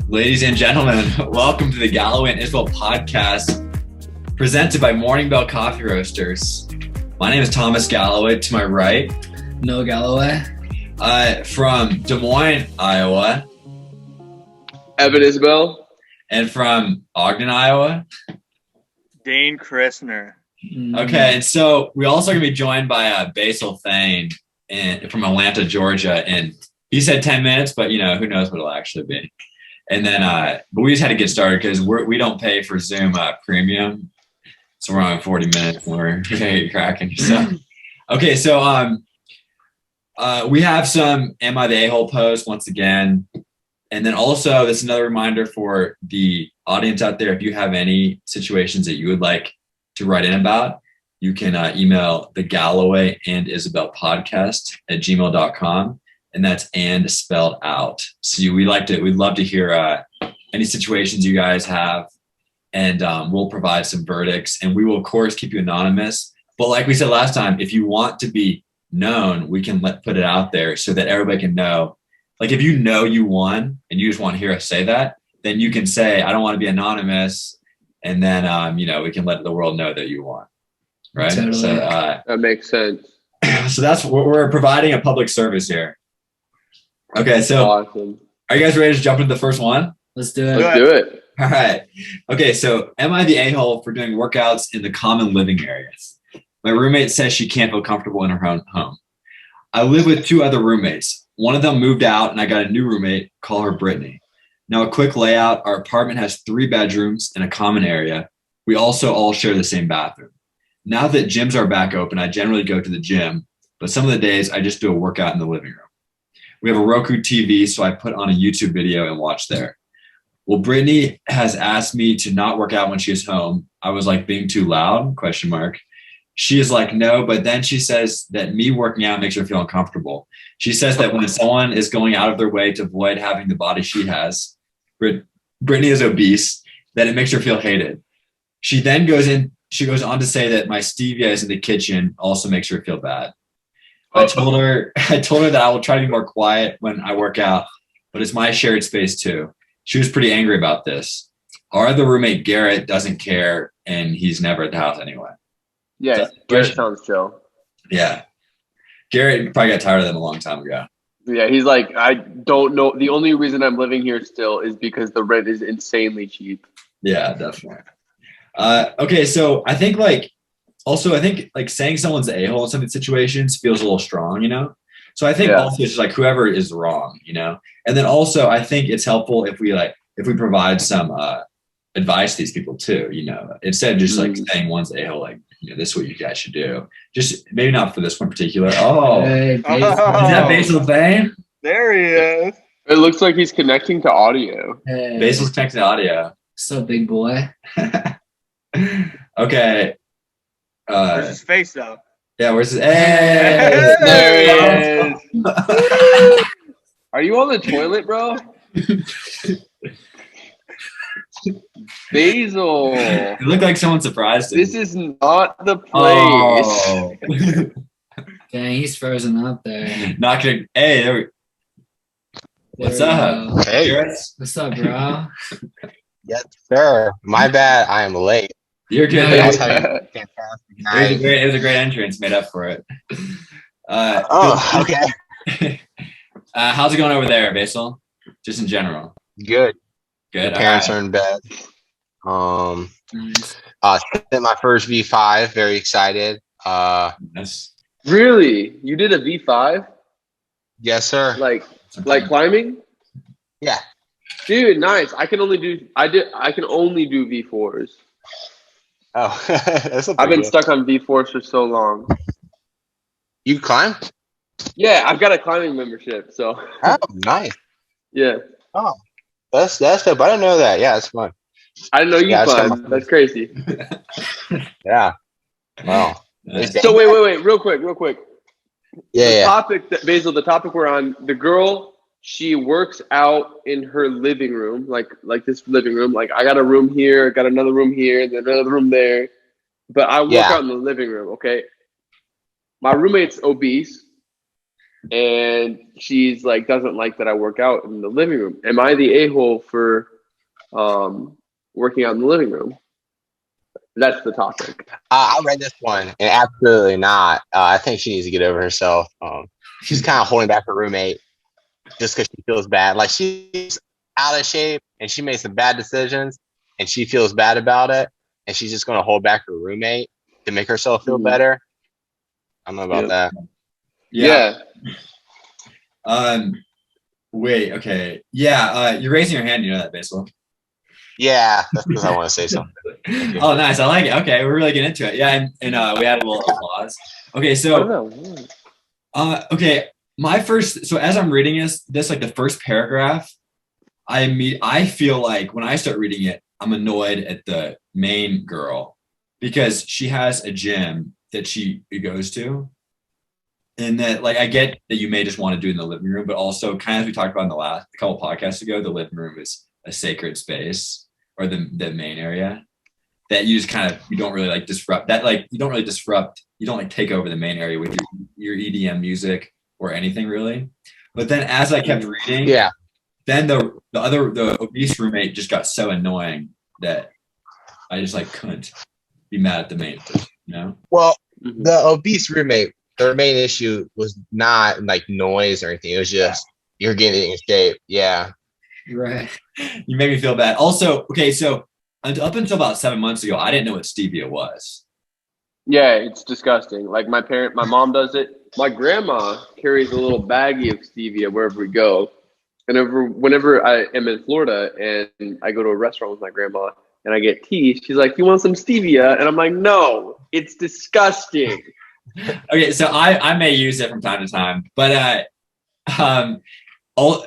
Ladies and gentlemen, welcome to the Galloway and Isabel podcast presented by Morning Bell Coffee Roasters. My name is Thomas Galloway. To my right, Noah Galloway. From Des Moines, Iowa. Evan Isabel. And from Ogden, Iowa. Dane Christner. Okay, and so we also going to be joined by Basil Thane from Atlanta, Georgia. And he said 10 minutes, but who knows what it'll actually be. And then, but we just had to get started because we don't pay for Zoom premium. So we're on 40 minutes and we're cracking. So, okay. So, we have some Am I the A-hole posts once again. And then also this is another reminder for the audience out there. If you have any situations that you would like to write in about, you can email the Galloway and Isabel podcast at gmail.com. And that's and spelled out. So we'd love to hear any situations you guys have, and we'll provide some verdicts. And we will, of course, keep you anonymous. But like we said last time, if you want to be known, we can put it out there so that everybody can know. Like if you won and you just want to hear us say that, then you can say, I don't want to be anonymous. And then, we can let the world know that you won. Right? Totally. So That makes sense. So that's what we're providing a public service here. Okay, so Awesome. Are you guys ready to jump into the first one? Let's do it. Let's do it. All right. Okay, so am I the a-hole for doing workouts in the common living areas? My roommate says she can't feel comfortable in her own home. I live with two other roommates. One of them moved out and I got a new roommate, call her Brittany. Now a quick layout, our apartment has 3 bedrooms and a common area. We also all share the same bathroom. Now that gyms are back open, I generally go to the gym, but some of the days I just do a workout in the living room. We have a Roku TV, so I put on a YouTube video and watch there. Well, Brittany has asked me to not work out when she is home. I was like, being too loud? ? She is like, no, but then she says that me working out makes her feel uncomfortable. She says that when someone is going out of their way to avoid having the body she has, Brittany is obese, that it makes her feel hated. She goes on to say that my stevia is in the kitchen also makes her feel bad. I told her that I will try to be more quiet when I work out, but it's my shared space too. She was pretty angry about this. Our other roommate, Garrett, doesn't care, and he's never at the house anyway. Yeah, Garrett sounds chill. Yeah. Garrett probably got tired of them a long time ago. Yeah, he's like, I don't know. The only reason I'm living here still is because the rent is insanely cheap. Yeah, definitely. Okay, so I think saying someone's the a-hole in some situations feels a little strong, So I think also it's just like whoever is wrong, And then also I think it's helpful if we provide some advice to these people too, instead of just saying one's a-hole, this is what you guys should do. Just maybe not for this one particular. Oh, Hey, is that Basil Thane? There he is. It looks like he's connecting to audio. hey. Basil's connected to audio. What's up, big boy? Okay. Where's his face though? Yeah, where's his? Hey! There he is. Are you on the toilet, bro? Basil. It looked like someone surprised him. This is not the place. Oh. Dang, he's frozen up there. Not gonna. Hey, what's up? Go. Hey. Garrett? What's up, bro? Yes, sir. My bad. I am late. You're good. No, You guys you're had a fantastic night. It was a great entrance. Made up for it. Okay. How's it going over there, Basil? Just in general. Good. Good. The parents All are in bed. Nice. Spent my first V5. Very excited. Yes. Really? You did a V5? Yes, sir. Like climbing? Yeah. Dude, nice. I can only do V4s. Oh, that's a I've been good. stuck on V4s for so long. You climb? Yeah, I've got a climbing membership, so Oh, nice. yeah. Oh, that's dope. I didn't know that. Yeah, it's fun. I didn't know you Yeah, it's climb. kinda- That's crazy. Yeah. Wow. Nice. So wait, real quick. Yeah. Basil, the topic we're on, the girl, she works out in her living room, like this living room. Like I got a room here, got another room here, then another room there. But I work out in the living room, okay? My roommate's obese. and she's like doesn't like that I work out in the living room. Am I the a-hole for working out in the living room? That's the topic. I read this one, and absolutely not. I think she needs to get over herself. She's kind of holding back her roommate just because she feels bad. Like she's out of shape, and she made some bad decisions, and she feels bad about it, and she's just going to hold back her roommate to make herself feel better. I don't know about that. Yeah. Wait. Okay. Yeah. You're raising your hand. You know that, Basil. Yeah, that's because I want to say something. Oh, nice. I like it. Okay, we're really getting into it. Yeah, and we had a little applause. Okay, so okay, my first. So as I'm reading this like the first paragraph, I feel like when I start reading it, I'm annoyed at the main girl because she has a gym that she goes to, and that like I get that you may just want to do it in the living room, but also kind of as we talked about in the last couple podcasts ago, the living room is a sacred space, or the main area that you just kind of, you don't really like disrupt that. Like you don't like take over the main area with your EDM music or anything really. But then as I kept reading, then the obese roommate just got so annoying that I just like couldn't be mad at the main person, you know? Well, the obese roommate, their main issue was not like noise or anything. It was just you're getting in shape. Yeah. Right. You made me feel bad. Also, okay, so up until about 7 months ago, I didn't know what stevia was. Yeah, it's disgusting. Like my mom does it. My grandma carries a little baggie of stevia wherever we go. And whenever I am in Florida and I go to a restaurant with my grandma and I get tea, she's like, "You want some stevia?" And I'm like, "No, it's disgusting." Okay, so I may use it from time to time, but all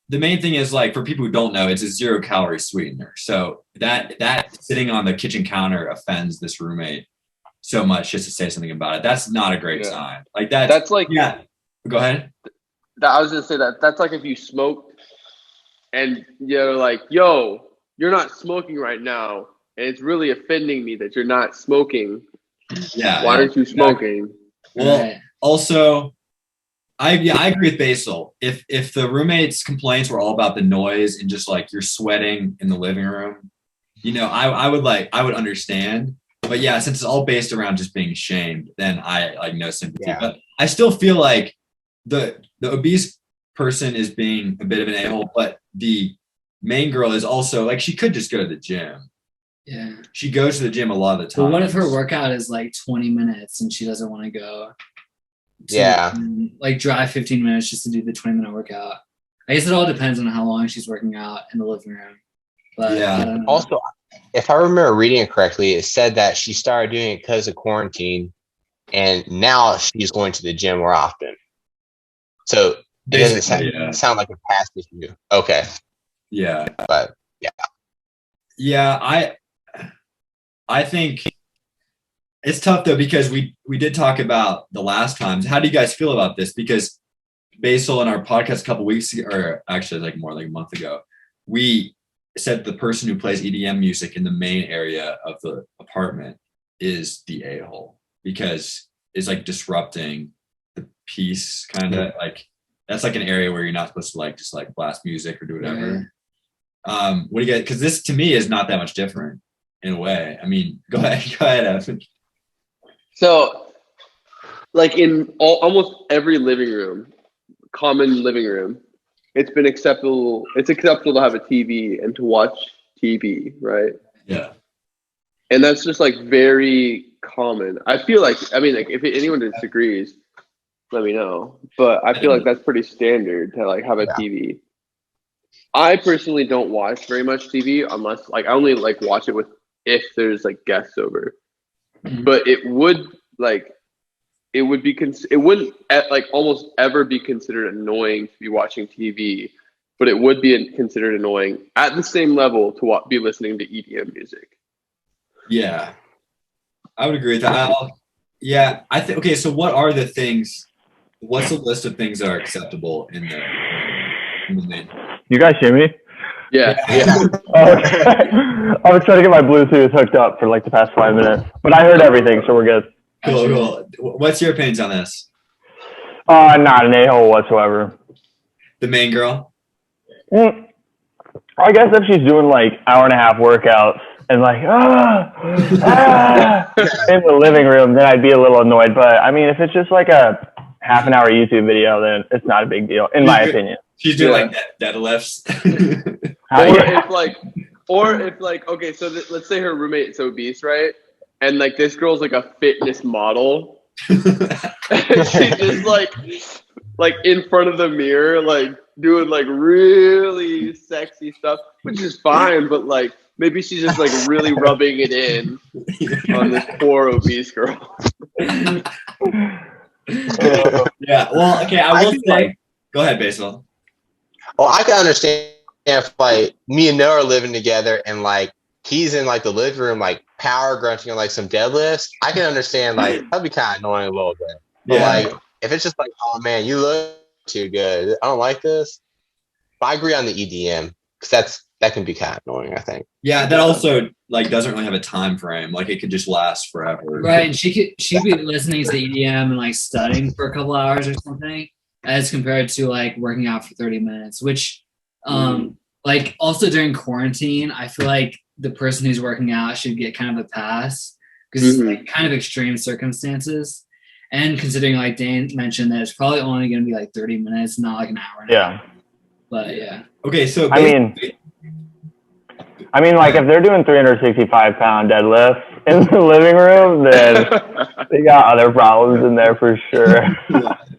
the main thing is like for people who don't know, it's a 0-calorie sweetener. So that sitting on the kitchen counter offends this roommate so much just to say something about it. That's not a great sign. Like that's like Go ahead. I was gonna say that's like if you smoked and you're like, "Yo, you're not smoking right now, and it's really offending me that you're not smoking. Yeah. Why aren't you smoking?" Well, also, I agree with Basil. If the roommate's complaints were all about the noise and just like you're sweating in the living room, you know, I would understand. But yeah, since it's all based around just being shamed, then I like no sympathy. Yeah. But I still feel like the obese person is being a bit of an a-hole, but the main girl is also like she could just go to the gym. Yeah. She goes to the gym a lot of the time. But what if her workout is like 20 minutes and she doesn't want to go? Like drive 15 minutes just to do the 20-minute workout. I guess it all depends on how long she's working out in the living room. But I don't know. Also, if I remember reading it correctly, it said that she started doing it because of quarantine, and now she's going to the gym more often. So it doesn't sound like a past issue. Okay. Yeah. But yeah. Yeah, I think it's tough though, because we did talk about the last times. How do you guys feel about this? Because Basil in our podcast a couple weeks ago, or actually like more like a month ago, we said the person who plays EDM music in the main area of the apartment is the a-hole because it's like disrupting the peace, kind of like that's like an area where you're not supposed to like just like blast music or do whatever. What do you get? Because this to me is not that much different in a way. I mean, go ahead, Evan. So, like in almost every living room, common living room, it's acceptable to have a TV and to watch TV, right? Yeah. And that's just like very common. I feel like, I mean, like if anyone disagrees, let me know. But I feel like that's pretty standard to like have a TV. I personally don't watch very much TV unless like I only like watch it if there's like guests over. But it wouldn't like almost ever be considered annoying to be watching TV, but it would be considered annoying at the same level to be listening to EDM music. Yeah, I would agree with that. I think. Okay, so what are the things? What's the list of things that are acceptable in the main? You guys hear me? Yeah. Oh, okay. I was trying to get my Bluetooth hooked up for like the past 5 minutes, but I heard everything, so we're good. Cool. What's your opinions on this? Not an a-hole whatsoever. The main girl. I guess if she's doing like hour and a half workouts and like in the living room, then I'd be a little annoyed. But I mean, if it's just like a half an hour YouTube video, then it's not a big deal, in my opinion. She's doing like deadlifts. Or if okay, so let's say her roommate's obese, right? And like this girl's like a fitness model. And she's just like in front of the mirror, like doing like really sexy stuff, which is fine, but like maybe she's just like really rubbing it in on this poor obese girl. Yeah, well, okay, I will say, go ahead, Basil. Well, I can understand if like me and Noah are living together and like he's in like the living room, like power grunting on like some deadlifts. I can understand like that'd be kind of annoying a little bit. But like if it's just like, oh man, you look too good, I don't like this. But I agree on the EDM because that can be kind of annoying, I think. Yeah, that also like doesn't really have a time frame. Like it could just last forever. Right, and she'd be listening to EDM and like studying for a couple hours or something, as compared to like working out for 30 minutes. Which, like also during quarantine, I feel like the person who's working out should get kind of a pass because it's like kind of extreme circumstances. And considering like Dane mentioned that it's probably only going to be like 30 minutes, not like an hour. And a half. But yeah. Okay, so I mean, like if they're doing 365-pound deadlifts in the living room, then they got other problems in there for sure.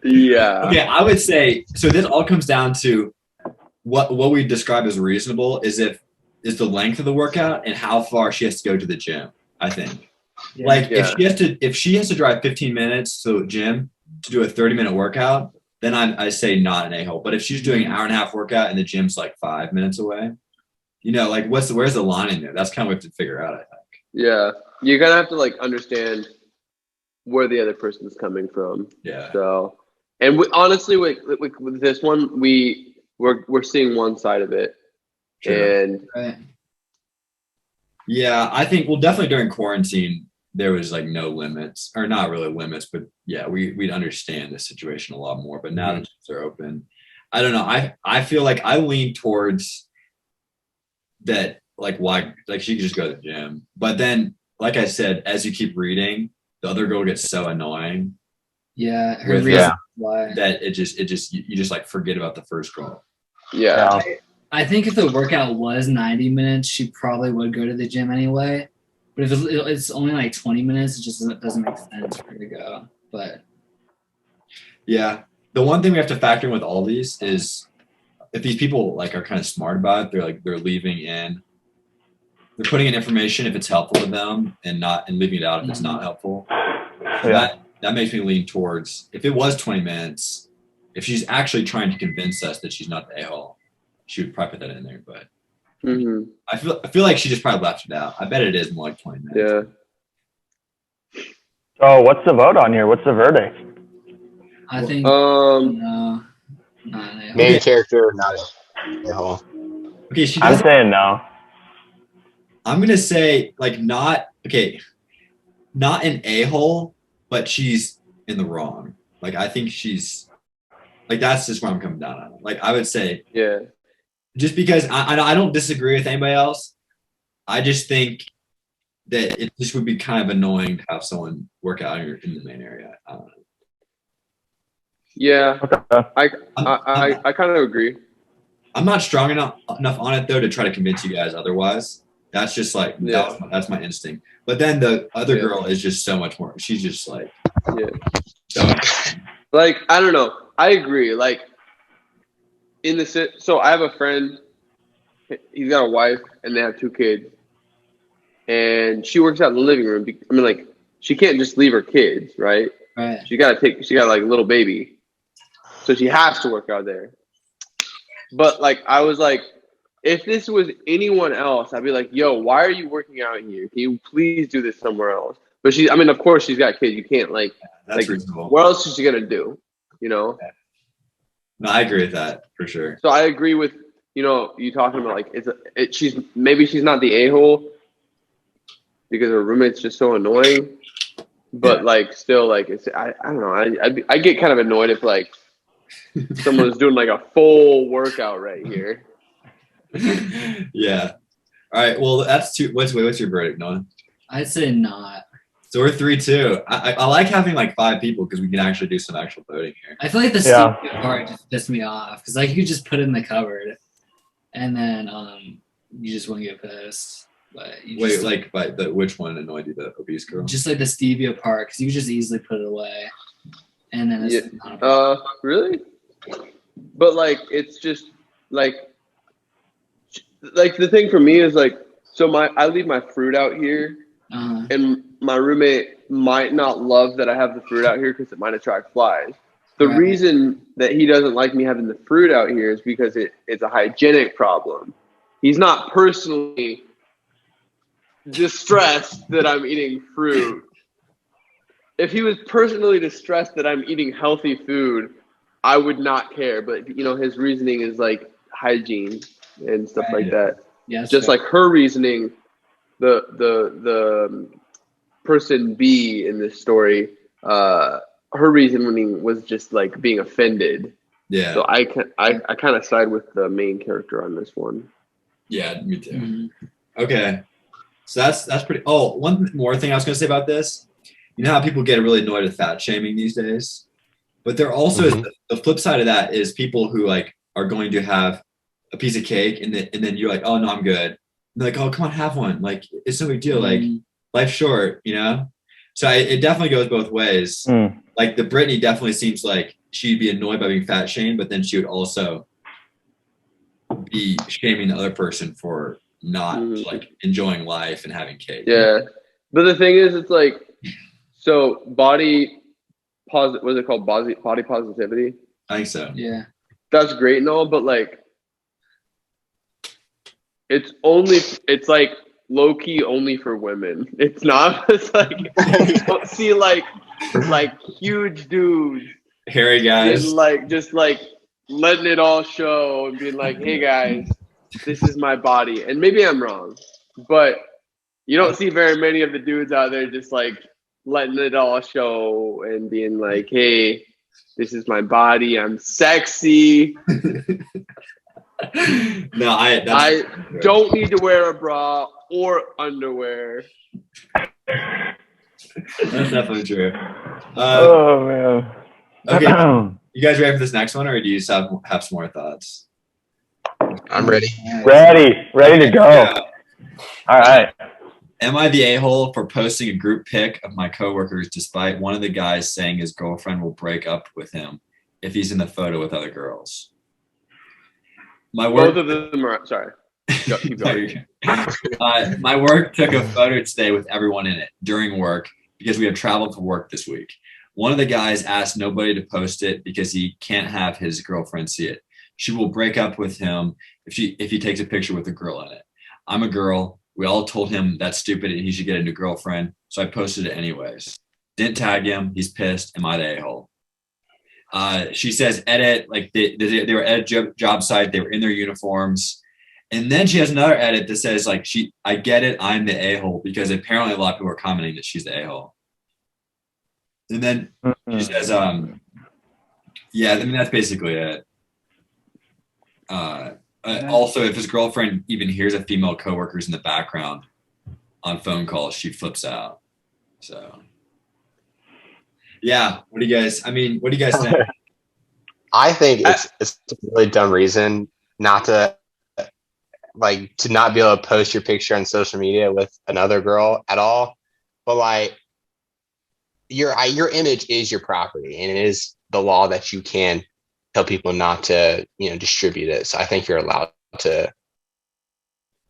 Yeah. Okay, I would say so. This all comes down to what we describe as reasonable is the length of the workout and how far she has to go to the gym. I think, if she has to drive 15 minutes to the gym to do a 30-minute workout, then I say not an a-hole. But if she's doing an hour and a half workout and the gym's like 5 minutes away, you know, like where's the line in there? That's kind of what we have to figure out, I think. Yeah, you're gonna have to like understand where the other person's coming from. Yeah. So, and honestly, with this one, we're seeing one side of it, and yeah, I think definitely during quarantine there was like no limits, or not really limits, but yeah, we'd understand the situation a lot more. But now that gyms are open, I don't know. I feel like I lean towards that, like why, like she could just go to the gym. But then, like I said, as you keep reading, the other girl gets so annoying. Yeah, her reason why that it just you just like forget about the first girl. Yeah. I think if the workout was 90 minutes, she probably would go to the gym anyway. But if it's only like 20 minutes, it just doesn't make sense for her to go. But yeah, the one thing we have to factor in with all these is if these people like are kind of smart about it, they're leaving in, they're putting in information if it's helpful to them and leaving it out if it's not helpful. That makes me lean towards, if it was 20 minutes, if she's actually trying to convince us that she's not the a-hole, she would probably put that in there. But I feel like she just probably left it out. I bet it is more like 20 minutes. Yeah. So what's the vote on here? What's the verdict? I think main character, not a a-hole. Okay, I'm saying no. I'm gonna say like not an a-hole, but she's in the wrong. Like I think she's like, that's just where I'm coming down on it. Like I would say, just because I don't disagree with anybody else, I just think that it just would be kind of annoying to have someone work out in the main area. I don't know. Yeah, I kind of agree. I'm not strong enough on it though to try to convince you guys otherwise. That's just like that's my instinct. But then the other girl is just so much more. She's just like like I don't know. I agree. Like so I have a friend. He's got a wife and they have 2 kids, and she works out in the living room. I mean, like she can't just leave her kids, right? Right. She got like a little baby, so she has to work out there. But like I was like, if this was anyone else, I'd be like, yo, why are you working out here? Can you please do this somewhere else? But of course she's got kids. You can't that's reasonable. What else is she gonna do? You know? No, I agree with that for sure. So I agree with, you talking about like she's not the a-hole because her roommate's just so annoying. but like still like it's I don't know. I get kind of annoyed if like someone's doing like a full workout right here. Yeah. All right. Well, that's two. What's your verdict, Noah? I'd say not. So we're 3-2. I like having like 5 people because we can actually do some actual voting here. I feel like the Yeah. stupid part just pissed me off because like you could just put it in the cupboard, and then you just wouldn't get pissed. But you Wait, just, like, but which one annoyed you? The obese girl? just like the stevia part because you could just easily put it away, and then it's not a problem. Really? But like it's just like the thing for me is like so I leave my fruit out here. And my roommate might not love that I have the fruit out here because it might attract flies. The reason that he doesn't like me having the fruit out here is because it's a hygienic problem. He's not personally distressed that I'm eating fruit. If he was personally distressed that I'm eating healthy food, I would not care. But his reasoning is like hygiene and stuff like that. Yeah, just like her reasoning. The person B in this story, her reasoning was just like being offended. Yeah. So I kind of side with the main character on this one. Yeah, me too. Mm-hmm. Okay. So that's pretty. Oh, one more thing I was going to say about this. You know how people get really annoyed with fat shaming these days, but there also is the flip side of that is people who like are going to have a piece of cake and then you're like, oh no, I'm good. And they're like, oh come on, have one. Like it's no big deal. Like life's short, So it definitely goes both ways. Like the Brittany definitely seems like she'd be annoyed by being fat shamed, but then she would also be shaming the other person for not like enjoying life and having cake. Yeah, but the thing is, it's like so body positive. What's it called? Body positivity. I think so. Yeah, that's great and all, but like it's like low key only for women. It's not. It's like you don't see like huge dudes, hairy guys, and just letting it all show and being like, "Hey guys, this is my body." And maybe I'm wrong, but you don't see very many of the dudes out there just like letting it all show and being like, "Hey, this is my body. I'm sexy." No, I don't need to wear a bra or underwear. That's definitely true. Oh man. Okay, you guys ready for this next one, or do you just have some more thoughts? I'm ready. Ready to go. Yeah. All right. Am I the a-hole for posting a group pic of my coworkers despite one of the guys saying his girlfriend will break up with him if he's in the photo with other girls? Both of them are sorry. Keep going. My work took a photo today with everyone in it during work because we have traveled for work this week. One of the guys asked nobody to post it because he can't have his girlfriend see it. She will break up with him if he takes a picture with a girl in it. I'm a girl. We all told him that's stupid and he should get a new girlfriend, so I posted it anyways. Didn't tag him. He's pissed. Am I the a-hole? She says edit, like they were at a job site, they were in their uniforms. And then she has another edit that says like I get it, I'm the a-hole, because apparently a lot of people are commenting that she's the a-hole. And then she says, yeah, I mean that's basically it. Also, if his girlfriend even hears a female coworkers in the background on phone calls, she flips out. So yeah, what do you guys think? I think it's a really dumb reason not to not be able to post your picture on social media with another girl at all. But like your image is your property, and it is the law that you can tell people not to distribute it. So I think you're allowed to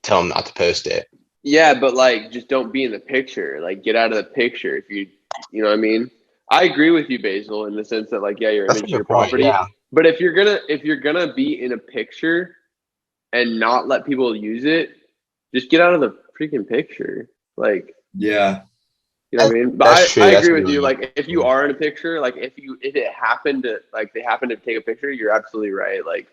tell them not to post it. Yeah, but like just don't be in the picture. Like get out of the picture if you know what I mean. I agree with you, Basil, in the sense that like your image is your property. Yeah. But if you're gonna be in a picture and not let people use it, just get out of the freaking picture. Like yeah, you know what I mean. But I agree with you. Like if you are in a picture, like if it happened to they happen to take a picture, you're absolutely right. Like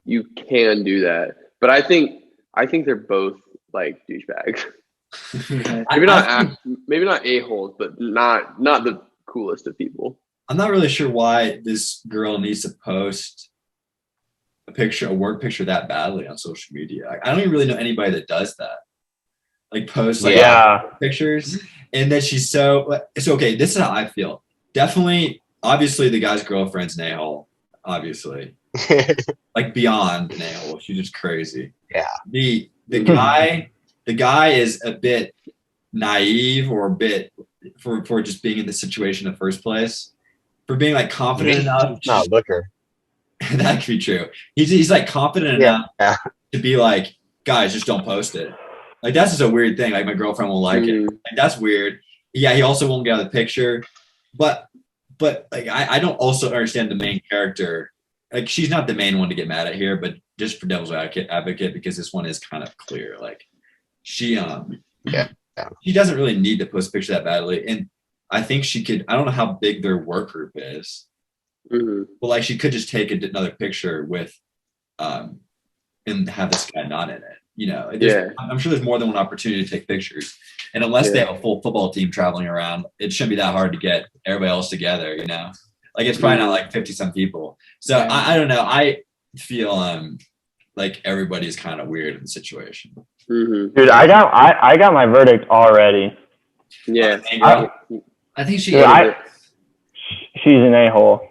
you can do that. But I think they're both like douchebags. Maybe not a-holes, but not the coolest of people. I'm not really sure why this girl needs to post a work picture that badly on social media. Like, I don't even really know anybody that does that. Like post like pictures, and that she's so okay. This is how I feel. Definitely, obviously, the guy's girlfriend's an a-hole. Obviously, like beyond an a-hole. She's just crazy. Yeah. The guy is a bit naive or a bit for just being in this situation in the first place. For being like confident enough. No, look-er. That could be true. He's like confident enough to be like, guys, just don't post it. Like that's just a weird thing. Like my girlfriend won't like it. Like, that's weird. Yeah, he also won't get out of the picture. But like I don't also understand the main character. Like she's not the main one to get mad at here, but just for devil's advocate, because this one is kind of clear. Like she she doesn't really need to post a picture that badly. And I think she could. I don't know how big their work group is. But like she could just take another picture with and have this guy not in it. You know, I'm sure there's more than one opportunity to take pictures. And unless they have a full football team traveling around, it shouldn't be that hard to get everybody else together, you know? Like it's probably not like 50 some people. So I don't know. I feel like everybody's kind of weird in the situation. Dude, I got my verdict already. Yeah. I think she's an a-hole.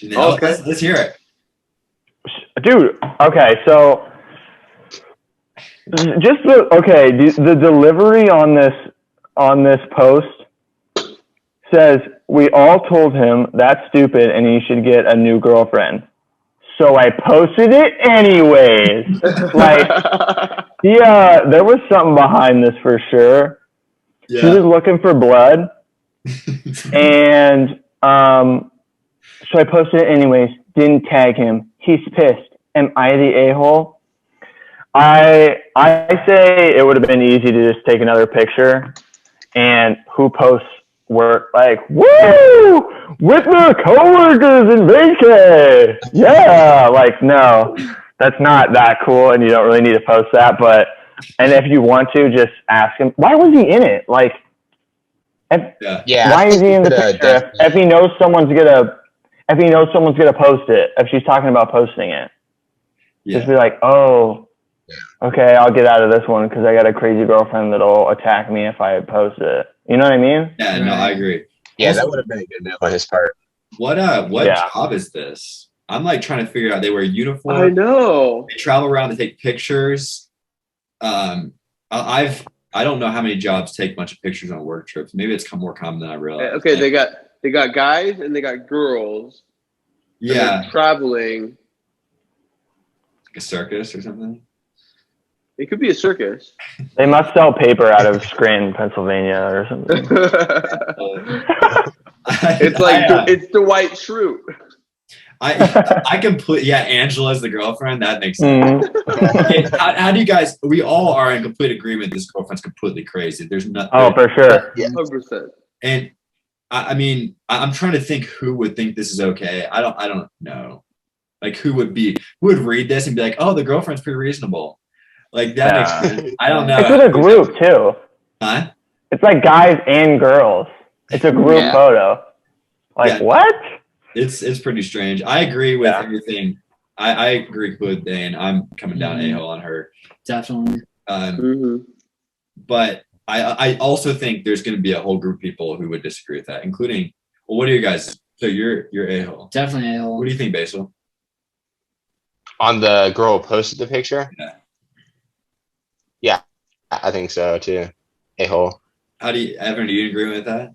Okay. Let's hear it. Dude, okay, so just the delivery on this post says we all told him that's stupid and he should get a new girlfriend. So I posted it anyways. Like, yeah, there was something behind this for sure. Yeah. She was looking for blood, and so I posted it anyways. Didn't tag him. He's pissed. Am I the a-hole? I say it would have been easy to just take another picture, and who posts work like, woo, with the coworkers in vacay. Yeah, like, no, that's not that cool, and you don't really need to post that. But, and if you want to, just ask him, why was he in it? Like, why is he in the picture if he knows someone's gonna post it? If she's talking about posting it, just be like, oh, okay, I'll get out of this one because I got a crazy girlfriend that'll attack me if I post it. You know what I mean? Yeah, no, I agree. Yeah, also, that would have been a good move on his part. What job is this? I'm like trying to figure out. They wear uniform. I know. They travel around to take pictures. I don't know how many jobs take a bunch of pictures on work trips. Maybe it's more common than I realize. Okay, they got guys and they got girls. Yeah, traveling. Like a circus or something. It could be a circus. They must sell paper out of Scranton, Pennsylvania, or something. It's Dwight Schrute. I completely Angela's the girlfriend. That makes sense. How do you guys? We all are in complete agreement. This girlfriend's completely crazy. There's nothing. Oh, for sure. 100%. And I mean, I'm trying to think who would think this is okay. I don't know. Like who would read this and be like, oh, the girlfriend's pretty reasonable. Like that makes sense. I don't know. It's in a group too. Huh? It's like guys and girls. It's a group photo. Like what? It's pretty strange. I agree with everything. I agree with Dane. I'm coming down a-hole on her. Definitely. But I also think there's going to be a whole group of people who would disagree with that, including. Well, what are you guys? So you're a-hole. Definitely a-hole. What do you think, Basil? On the girl who posted the picture? Yeah. Yeah, I think so too. A-hole. Evan, do you agree with that?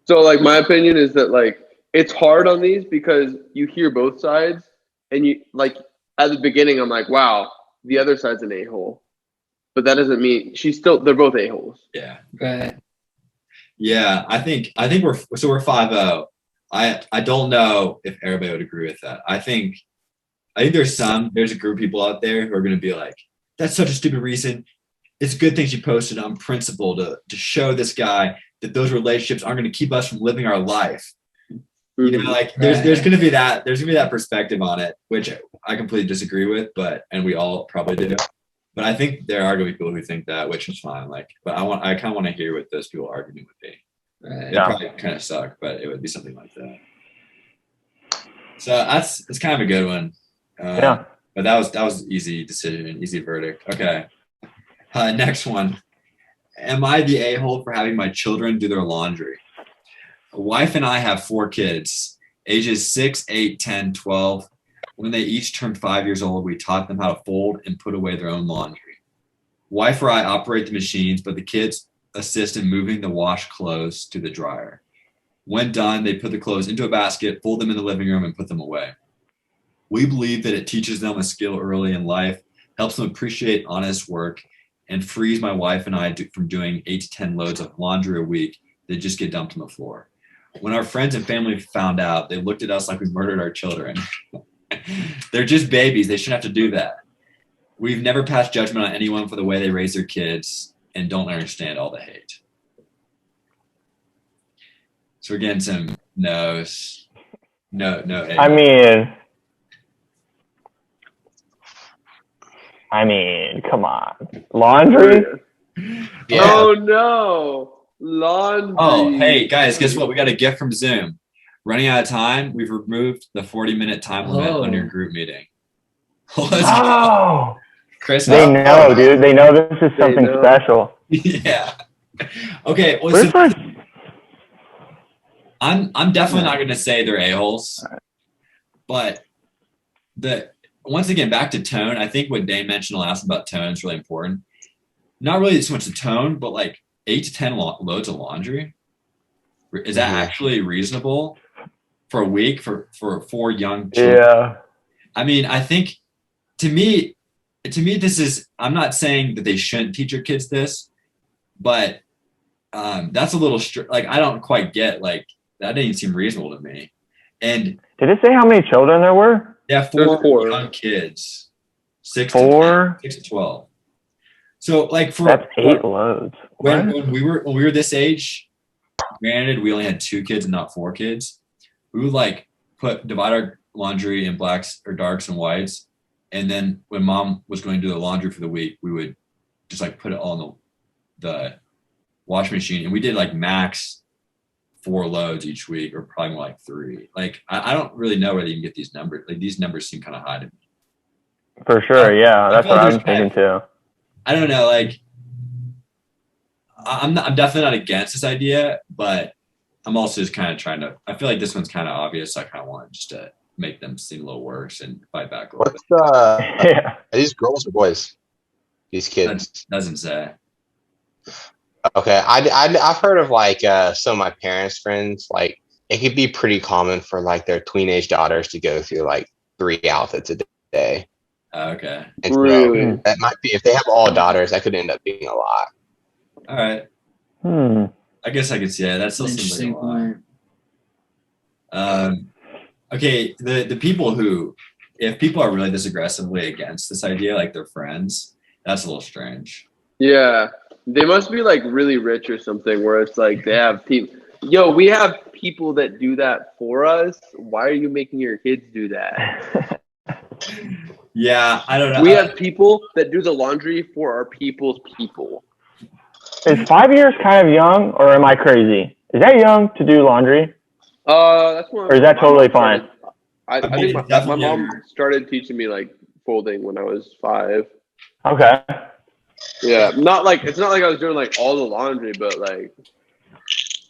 So like my opinion is that like it's hard on these because you hear both sides and you like at the beginning I'm like, wow, the other side's an a-hole. But that doesn't mean they're both a-holes. Yeah. Right. Yeah, I think we're 5-0. I don't know if everybody would agree with that. I think there's a group of people out there who are going to be like, that's such a stupid reason. It's a good thing she posted on principle to show this guy that those relationships aren't going to keep us from living our life. You know, like there's going to be that perspective on it, which I completely disagree with, and we all probably do. But I think there are going to be people who think that, which is fine. Like, but I kind of want to hear what those people arguing would be. Right. It'd probably kind of suck, but it would be something like that. So it's kind of a good one. Yeah. But that was easy decision, easy verdict. Okay. Next one. Am I the a-hole for having my children do their laundry? A wife and I have 4 kids, ages 6, 8, 10, 12. When they each turned 5 years old, we taught them how to fold and put away their own laundry. Wife or I operate the machines, but the kids assist in moving the wash clothes to the dryer. When done, they put the clothes into a basket, fold them in the living room, and put them away. We believe that it teaches them a skill early in life, helps them appreciate honest work, and frees my wife and I from doing 8 to 10 loads of laundry a week that just get dumped on the floor. When our friends and family found out, they looked at us like we murdered our children. They're just babies. They shouldn't have to do that. We've never passed judgment on anyone for the way they raise their kids and don't understand all the hate. So we're getting some no's. No. I mean, come on. Laundry? Yeah. Oh no. Laundry. Oh, hey guys, guess what? We got a gift from Zoom. Running out of time, we've removed the 40-minute time limit on your group meeting. Oh, Chris, they know, dude. They know this is something special. Yeah. Okay. Well, Where's my... I'm definitely not going to say they're a-holes, but once again, back to tone. I think what Dane mentioned last about tone is really important. Not really so much the tone, but like 8 to 10 loads of laundry. Is that actually reasonable for a week for 4 young children? Yeah. I mean, I think to me, this is, I'm not saying that they shouldn't teach your kids this, but that's a little like, I don't quite get, like, that didn't seem reasonable to me. And did it say how many children there were? Yeah, 4 young kids, 6 4? to 12. So like that's 8 loads. When we were this age, granted we only had 2 kids and not 4 kids. We would like divide our laundry in blacks or darks and whites, and then when mom was going to do the laundry for the week, we would just like put it all in the wash machine, and we did like max 4 loads each week, or probably more like 3. Like I don't really know where you can get these numbers. Like these numbers seem kind of high to me. For sure, yeah, that's what I'm thinking too. I don't know, like I'm definitely not against this idea, but I'm also just kind of trying to. I feel like this one's kind of obvious. So I kind of want just to make them seem a little worse and fight back a little bit. Are these girls or boys? These kids? That doesn't say. Okay, I've heard of like some of my parents' friends. Like it could be pretty common for like their tweenage daughters to go through like 3 outfits a day. Okay. And so Really? that might be, if they have all daughters, that could end up being a lot. All right. I guess I could see that. That still seems like a lot. Okay, the people who, if people are really this aggressively against this idea, like their friends, that's a little strange. Yeah, they must be like really rich or something, where it's like they have people. Yo, we have people that do that for us. Why are you making your kids do that? Yeah, I don't know. We have people that do the laundry for our people's people. Is 5 years kind of young, or am I crazy? Is that young to do laundry? That's one. Or is that totally fine? I think my mom started teaching me like folding when I was 5. Okay. Yeah, it's not like I was doing like all the laundry, but like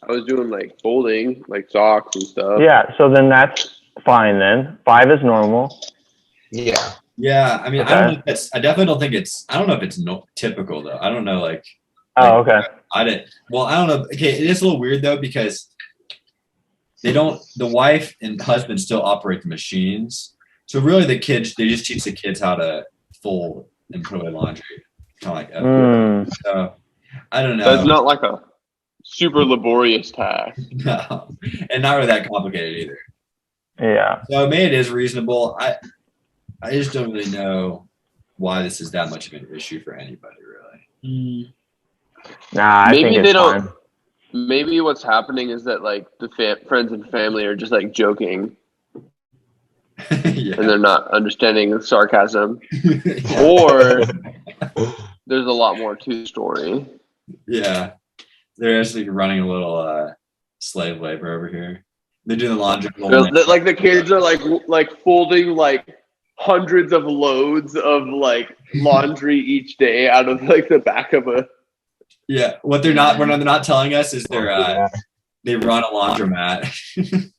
I was doing like folding, like socks and stuff. Yeah, so then that's fine then. 5 is normal. Yeah. Yeah, I mean, Okay. I don't know if that's. I definitely don't think it's. I don't know if it's typical though. I don't know, like. Oh, okay. I didn't. Well, I don't know. Okay, it is a little weird though because they don't. The wife and husband still operate the machines, so really the kids. They just teach the kids how to fold and put away laundry, kind of like that. So I don't know. That's not like a super laborious task. No, and not really that complicated either. Yeah. So maybe it is reasonable. I just don't really know why this is that much of an issue for anybody, really. Nah, I think it's fine. Maybe what's happening is that like the friends and family are just like joking, Yeah. and they're not understanding the sarcasm, or There's a lot more to the story. Yeah, they're actually running a little slave labor over here. They're doing the laundry. Like the kids are like folding like hundreds of loads of like laundry each day out of like the back of a. Yeah, what they're not telling us is they run a laundromat.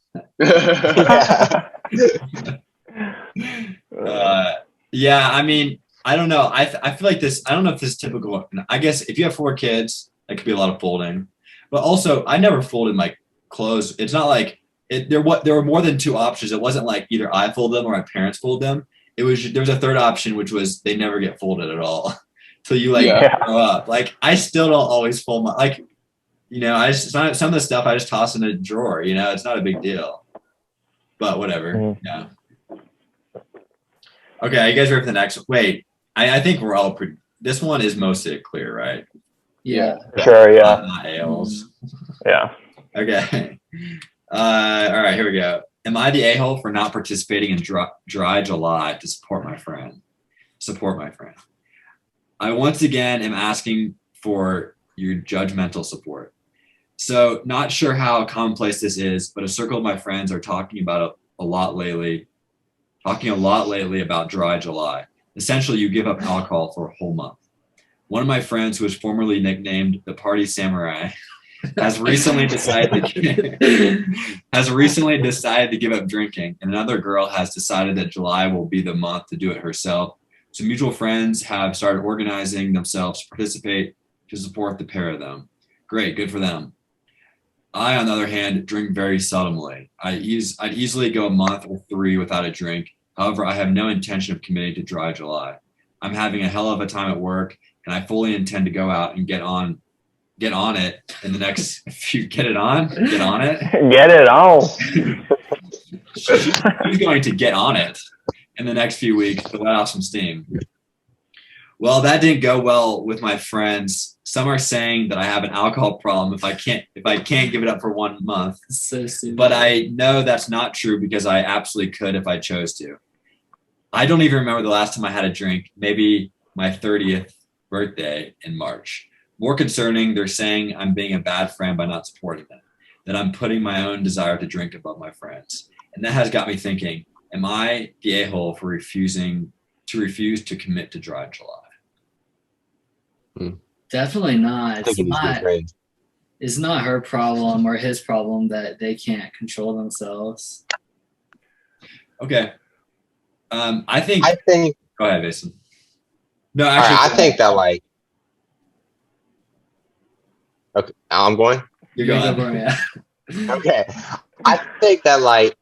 Yeah, I mean, I don't know. I feel like this. I don't know if this is typical. I guess if you have 4 kids, that could be a lot of folding. But also, I never folded my clothes. It's not like there were more than 2 options. It wasn't like either I fold them or my parents fold them. There was a third option, which was they never get folded at all till you grow up. Like I still don't always fold my some of the stuff I just toss in a drawer. It's not a big deal. But whatever. Mm-hmm. Yeah. Okay, are you guys ready for the next one? Wait, I think we're all pretty. This one is mostly clear, right? Yeah. Sure, yeah. Not ales. Yeah. Okay. All right, here we go. Am I the a-hole for not participating in Dry July to support my friend? I once again am asking for your judgmental support. So not sure how commonplace this is, but a circle of my friends are talking a lot lately about Dry July. Essentially, you give up alcohol for a whole month. One of my friends, who was formerly nicknamed the Party Samurai, has recently decided to give up drinking, and another girl has decided that July will be the month to do it herself. So mutual friends have started organizing themselves to participate to support the pair of them. Great, good for them. I, on the other hand, drink very seldomly. I'd easily go a month or 3 without a drink. However, I have no intention of committing to Dry July. I'm having a hell of a time at work, and I fully intend to go out and get on it in the next few. Get on it. Get it on. She's going to get on it in the next few weeks to let off some steam. Well, that didn't go well with my friends. Some are saying that I have an alcohol problem if I can't give it up for 1 month. So stupid. But I know that's not true because I absolutely could if I chose to. I don't even remember the last time I had a drink, maybe my 30th birthday in March. More concerning, they're saying I'm being a bad friend by not supporting them, that I'm putting my own desire to drink above my friends. And that has got me thinking, am I the a-hole for refuse to commit to Dry July? Definitely not. It's not her problem or his problem that they can't control themselves. Okay. I think. Go ahead, Mason. No, actually, I think that okay, I'm going. You're going. Yeah. Okay, I think that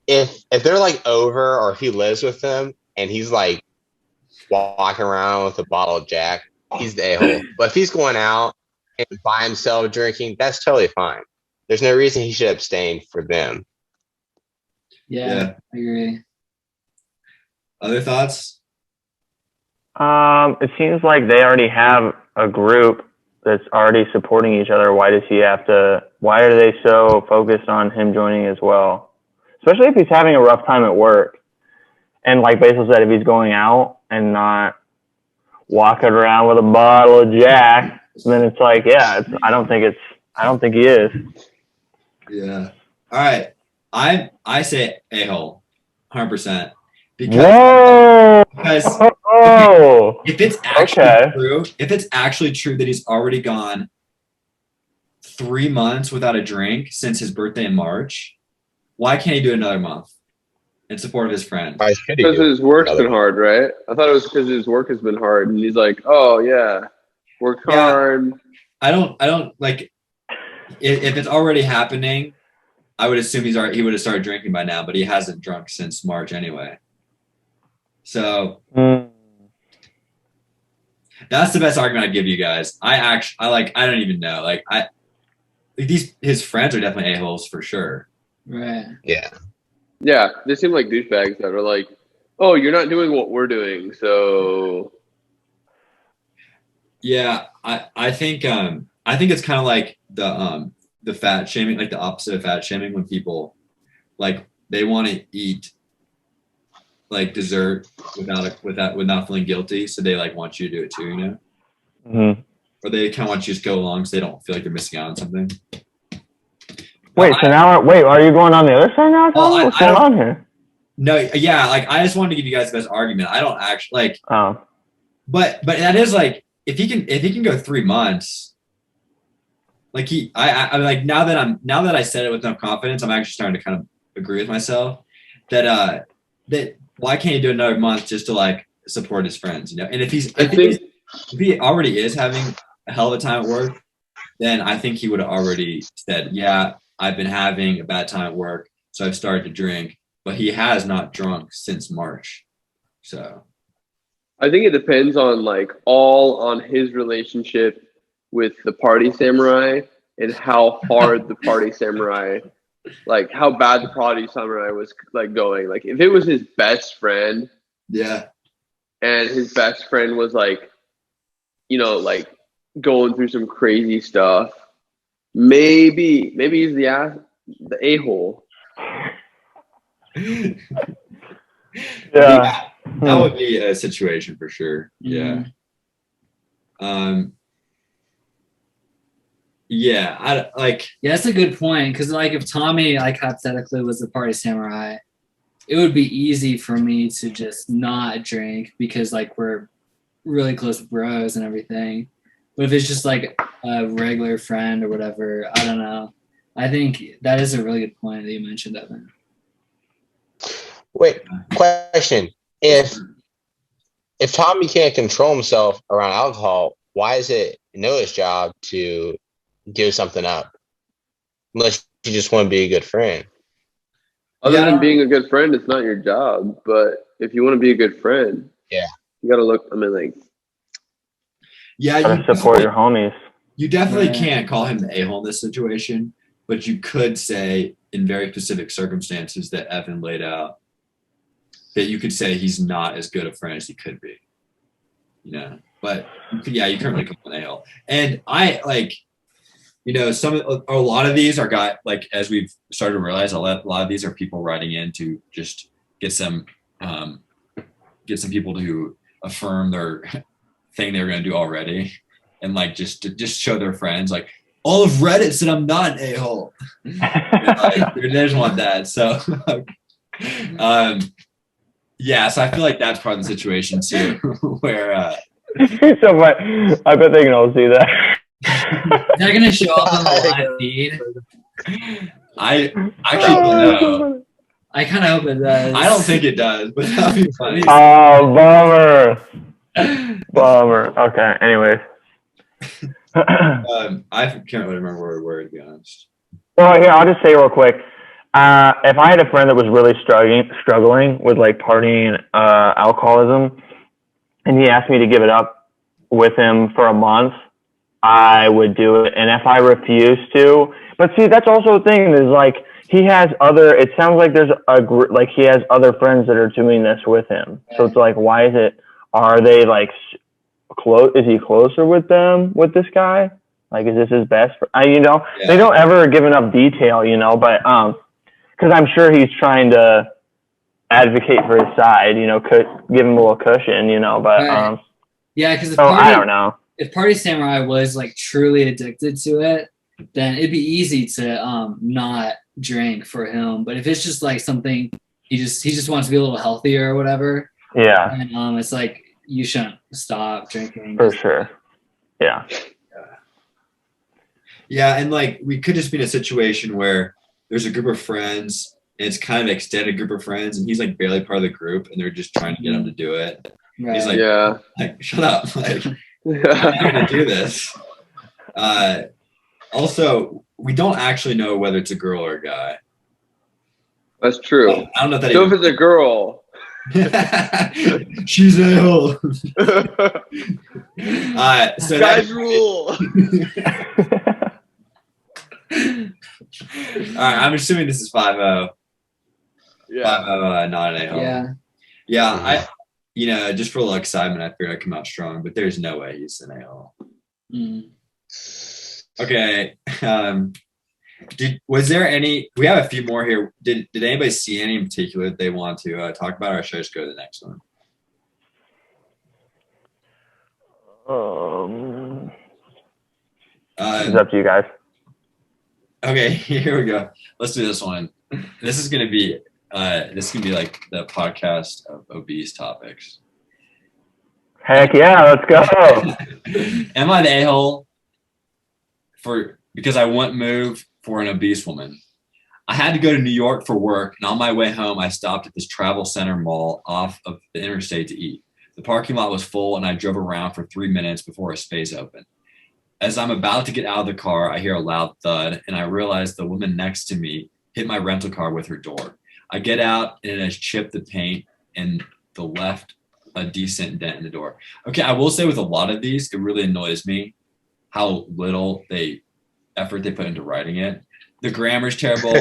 if they're over or if he lives with them and he's walking around with a bottle of Jack, he's the a-hole. But if he's going out and by himself drinking, that's totally fine. There's no reason he should abstain for them. Yeah. I agree. Other thoughts? It seems like they already have a group that's already supporting each other. Why are they so focused on him joining as well? Especially if he's having a rough time at work. And like Basil said, if he's going out and not walking around with a bottle of Jack, then it's I don't think he is. Yeah. All right. I say a-hole, 100%. Because if it's actually true that he's already gone 3 months without a drink since his birthday in March, why can't he do another month in support of his friend? Because his work's been hard, right? I thought it was because his work has been hard, and he's like, "Oh yeah, work hard." I don't like if it's already happening. I would assume he would have started drinking by now, but he hasn't drunk since March anyway. So that's the best argument I'd give you guys. I don't even know. His friends are definitely a-holes for sure. Right. Yeah. Yeah, they seem like douchebags that are like, "Oh, you're not doing what we're doing, so." Yeah, I think it's kind of like the fat shaming, like the opposite of fat shaming, when people they want to eat like dessert without feeling guilty, so they like want you to do it too, you know? Mm-hmm. Or they kind of want you to just go along so they don't feel like they're missing out on something. Wait, are you going on the other side now, Tommy? What's going on here? No, yeah, like I just wanted to give you guys the best argument. I don't actually like. Oh. But that is like if he can go 3 months, like I'm like now that I said it with enough confidence, I'm actually starting to kind of agree with myself that why can't he do another month just to like support his friends, you know? And if he already is having a hell of a time at work, then I think he would have already said, yeah, I've been having a bad time at work, so I've started to drink. But he has not drunk since March, so. I think it depends on on his relationship with the party samurai and how hard the party samurai, like how bad the party samurai was like going. Like if it was his best friend, yeah, and his best friend was like, like going through some crazy stuff, maybe he's the a-hole. Yeah. That would be a situation for sure. Yeah. Yeah, I like. Yeah, that's a good point because like if Tommy like hypothetically was the party samurai, it would be easy for me to just not drink because like we're really close bros and everything. But if it's just like a regular friend or whatever, I don't know. I think that is a really good point that you mentioned, Evan. Wait, question. If Tommy can't control himself around alcohol, why is it Noah's job to give something up? Unless you just want to be a good friend. Other than being a good friend, it's not your job. But if you want to be a good friend, yeah, you gotta look. I mean, like, yeah, you support your homies. You definitely can't call him the a-hole in this situation, but you could say in very specific circumstances that Evan laid out, that you could say he's not as good a friend as he could be, you know. But you currently call him an a-hole, and I like, you know, a lot of these are like as we've started to realize, a lot of these are people writing in to just get some people to affirm their thing they were going to do already, and like just to show their friends like all of Reddit said I'm not an a-hole. Like, they just want that. So yeah, so I feel like that's part of the situation too, where so I bet they can all see that. They're gonna show up on the live feed. I actually don't know. I kind of hope it does. I don't think it does, but that'd be funny. Oh, bummer. Okay. Anyways. I can't really remember where we were, to be honest. Well, here I'll just say real quick. If I had a friend that was really struggling with like partying, alcoholism, and he asked me to give it up with him for a month, I would do it. And if I refused to, but see, that's also the thing is like he has it sounds like there's like he has other friends that are doing this with him. So it's like, are they like close? Is he closer with this guy? Like, is this his best friend? They don't ever give enough detail, but, cause I'm sure he's trying to advocate for his side, give him a little cushion, but, yeah, cause I don't know. If Party Samurai was like truly addicted to it, then it'd be easy to not drink for him. But if it's just like something he just wants to be a little healthier or whatever, and it's like you shouldn't stop drinking for sure. Yeah, and like we could just be in a situation where there's a group of friends and it's kind of an extended group of friends and he's like barely part of the group and they're just trying to get him to do it. Right. He's like shut up, like I'm not gonna do this. Also, we don't actually know whether it's a girl or a guy. That's true. I don't know if that. So if it's a girl, she's a hole. So guys rule. All right, I'm assuming this is 5-0. Yeah. 5-0, not an a-hole. Yeah. Just for a little excitement, I figured I'd come out strong, but there's no way he's an a-hole. Mm. Okay. Was there any? We have a few more here. Did anybody see any in particular that they want to talk about, or should I just go to the next one? It's up to you guys. Okay, here we go. Let's do this one. This is gonna be like the podcast of obese topics. Heck yeah, let's go. Am I the a-hole because I won't move for an obese woman? I had to go to New York for work, and on my way home, I stopped at this travel center mall off of the interstate to eat. The parking lot was full, and I drove around for 3 minutes before a space opened. As I'm about to get out of the car, I hear a loud thud, and I realize the woman next to me hit my rental car with her door. I get out, and it has chipped the paint and the left a decent dent in the door. Okay, I will say with a lot of these, it really annoys me how little effort they put into writing it. The grammar's terrible.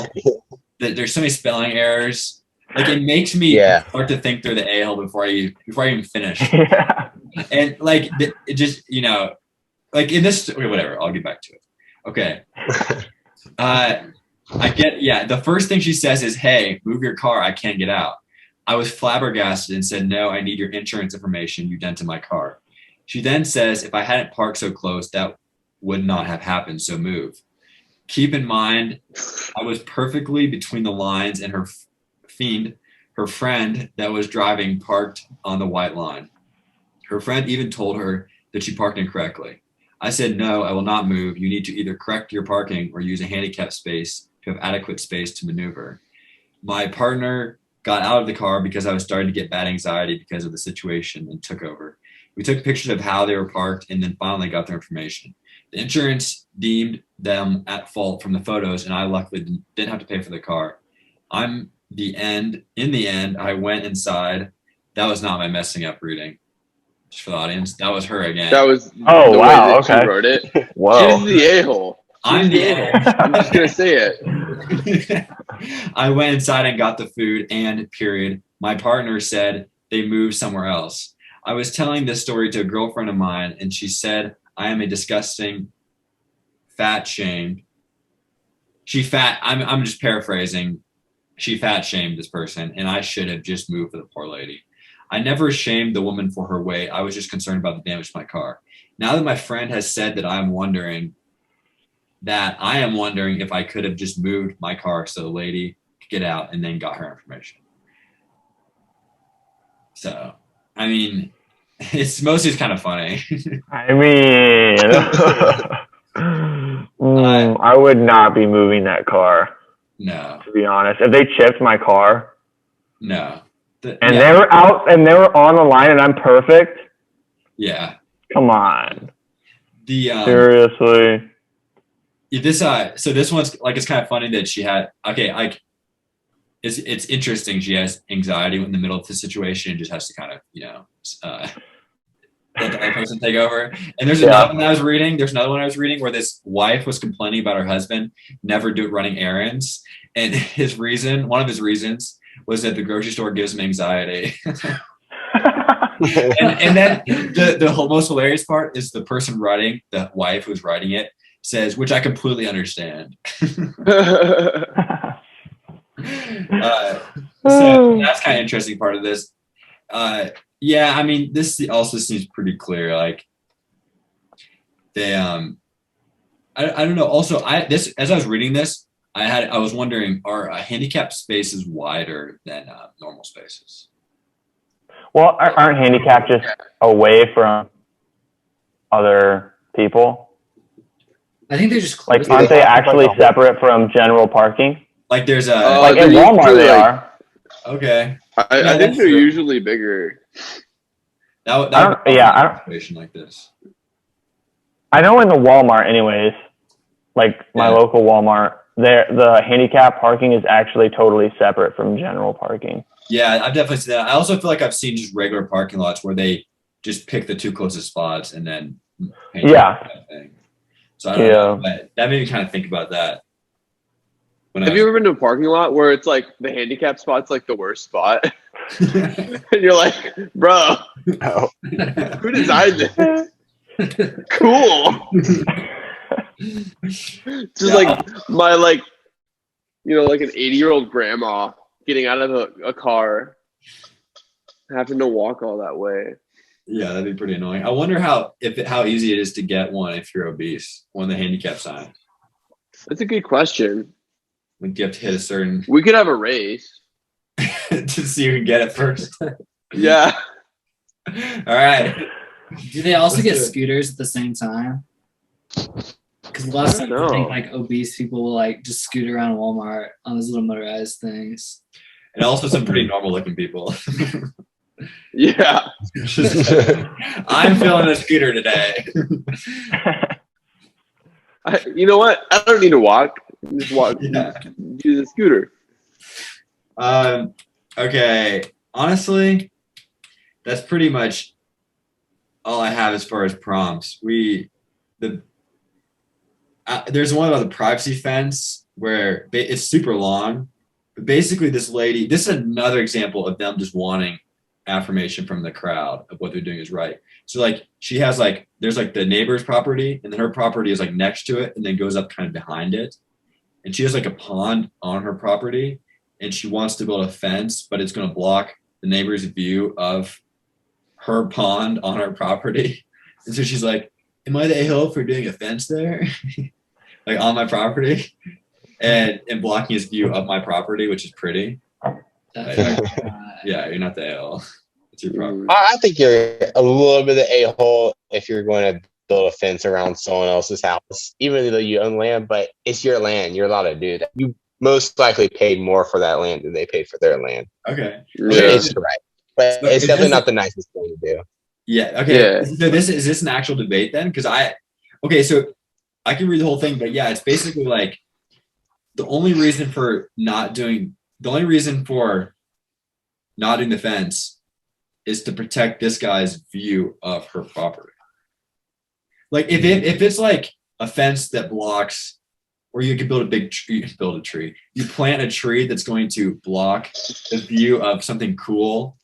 There's so many spelling errors. Like, it makes me start to think they're the a-hole before I even finish. Yeah. And like it just, like in this, whatever, I'll get back to it. Okay. The first thing she says is, "Hey, move your car. I can't get out." I was flabbergasted and said, "No, I need your insurance information. You dented my car." She then says, "If I hadn't parked so close, that would not have happened. So move." Keep in mind, I was perfectly between the lines and her friend that was driving parked on the white line. Her friend even told her that she parked incorrectly. I said, "No, I will not move. You need to either correct your parking or use a handicap space to have adequate space to maneuver." My partner got out of the car because I was starting to get bad anxiety because of the situation and took over. We took pictures of how they were parked and then finally got their information. The insurance deemed them at fault from the photos, and I luckily didn't have to pay for the car. In the end, I went inside. That was not my messing up reading. Just for the audience, that was her again. That was the way that okay. she wrote it. Whoa. She's the a-hole. I'm the a-hole. I'm just gonna say it. I went inside and got the food and period. My partner said they moved somewhere else. I was telling this story to a girlfriend of mine, and she said I am a disgusting fat shamed. I'm just paraphrasing. She fat shamed this person, and I should have just moved for the poor lady. I never shamed the woman for her weight. I was just concerned about the damage to my car. Now that my friend has said that, I am wondering if I could have just moved my car so the lady could get out and then got her information. So, I mean, it's mostly just kind of funny. I mean, I would not be moving that car. No. To be honest, if they chipped my car, no. They were out and they were on the line and I'm perfect. Yeah. Come on. Seriously. Seriously. So this one's like, it's kind of funny that she had, it's interesting. She has anxiety in the middle of the situation and just has to kind of, let the other person take over. And there's another one I was reading. There's another one I was reading where this wife was complaining about her husband never running errands. And one of his reasons was that the grocery store gives him anxiety. and then the most hilarious part is the person writing, the wife who's writing it, says, which I completely understand. So that's kind of interesting part of this. Yeah, I mean, this also seems pretty clear. Like they, I don't know. Also, as I was reading this, I was wondering, are handicapped spaces wider than normal spaces? Well, aren't handicapped just away from other people? I think they're just like, aren't they actually separate from general parking? Like there's a like in Walmart they are. Okay. I think they're usually bigger. Situation like this. I know in the Walmart, anyways, like my local Walmart, the handicap parking is actually totally separate from general parking. Yeah, I've definitely seen that. I also feel like I've seen just regular parking lots where they just pick the two closest spots and then paint that thing. So I don't know, but that made me kind of think about that. Have you ever been to a parking lot where it's like the handicap spot's like the worst spot? And you're like, bro, who designed this? Cool. Just like my like like an 80-year-old grandma getting out of a car, having to walk all that way. Yeah, that'd be pretty annoying. I wonder how easy it is to get one if you're obese, one of the handicap signs. That's a good question. Like you have to hit a certain We could have a race. to see who can get it first. Yeah. All right. Do they also Let's get do it. scooters at the same time? Because last I time don't I think know. like obese people will like just scoot around Walmart on those little motorized things. And also some pretty normal looking people. Yeah. I'm feeling a scooter today. You know what? I don't need to walk. Just walk. Yeah. Use a scooter. Okay. Honestly, that's pretty much all I have as far as prompts. There's one about the privacy fence where it's super long, but basically this is another example of them just wanting affirmation from the crowd of what they're doing is right. So like she has like there's like the neighbor's property, and then her property is like next to it and then goes up kind of behind it. And she has like a pond on her property, and she wants to build a fence, but it's going to block the neighbor's view of her pond on her property. And so she's like, am I the a-hole for doing a fence there? Like on my property and blocking his view of my property, which is pretty. Yeah, you're not the a-hole. It's your property. I think you're a little bit of a-hole if you're going to build a fence around someone else's house, even though you own land, but it's your land. You're allowed to do that. You most likely paid more for that land than they paid for their land. Okay. It's right. But So it's definitely not the nicest thing to do. Yeah. Okay. Yeah. So is this an actual debate then? Because so I can read the whole thing, but yeah, it's basically like the only reason for not doing the fence is to protect this guy's view of her property. Like if it's like a fence that blocks, or you could build a big tree, you plant a tree that's going to block the view of something cool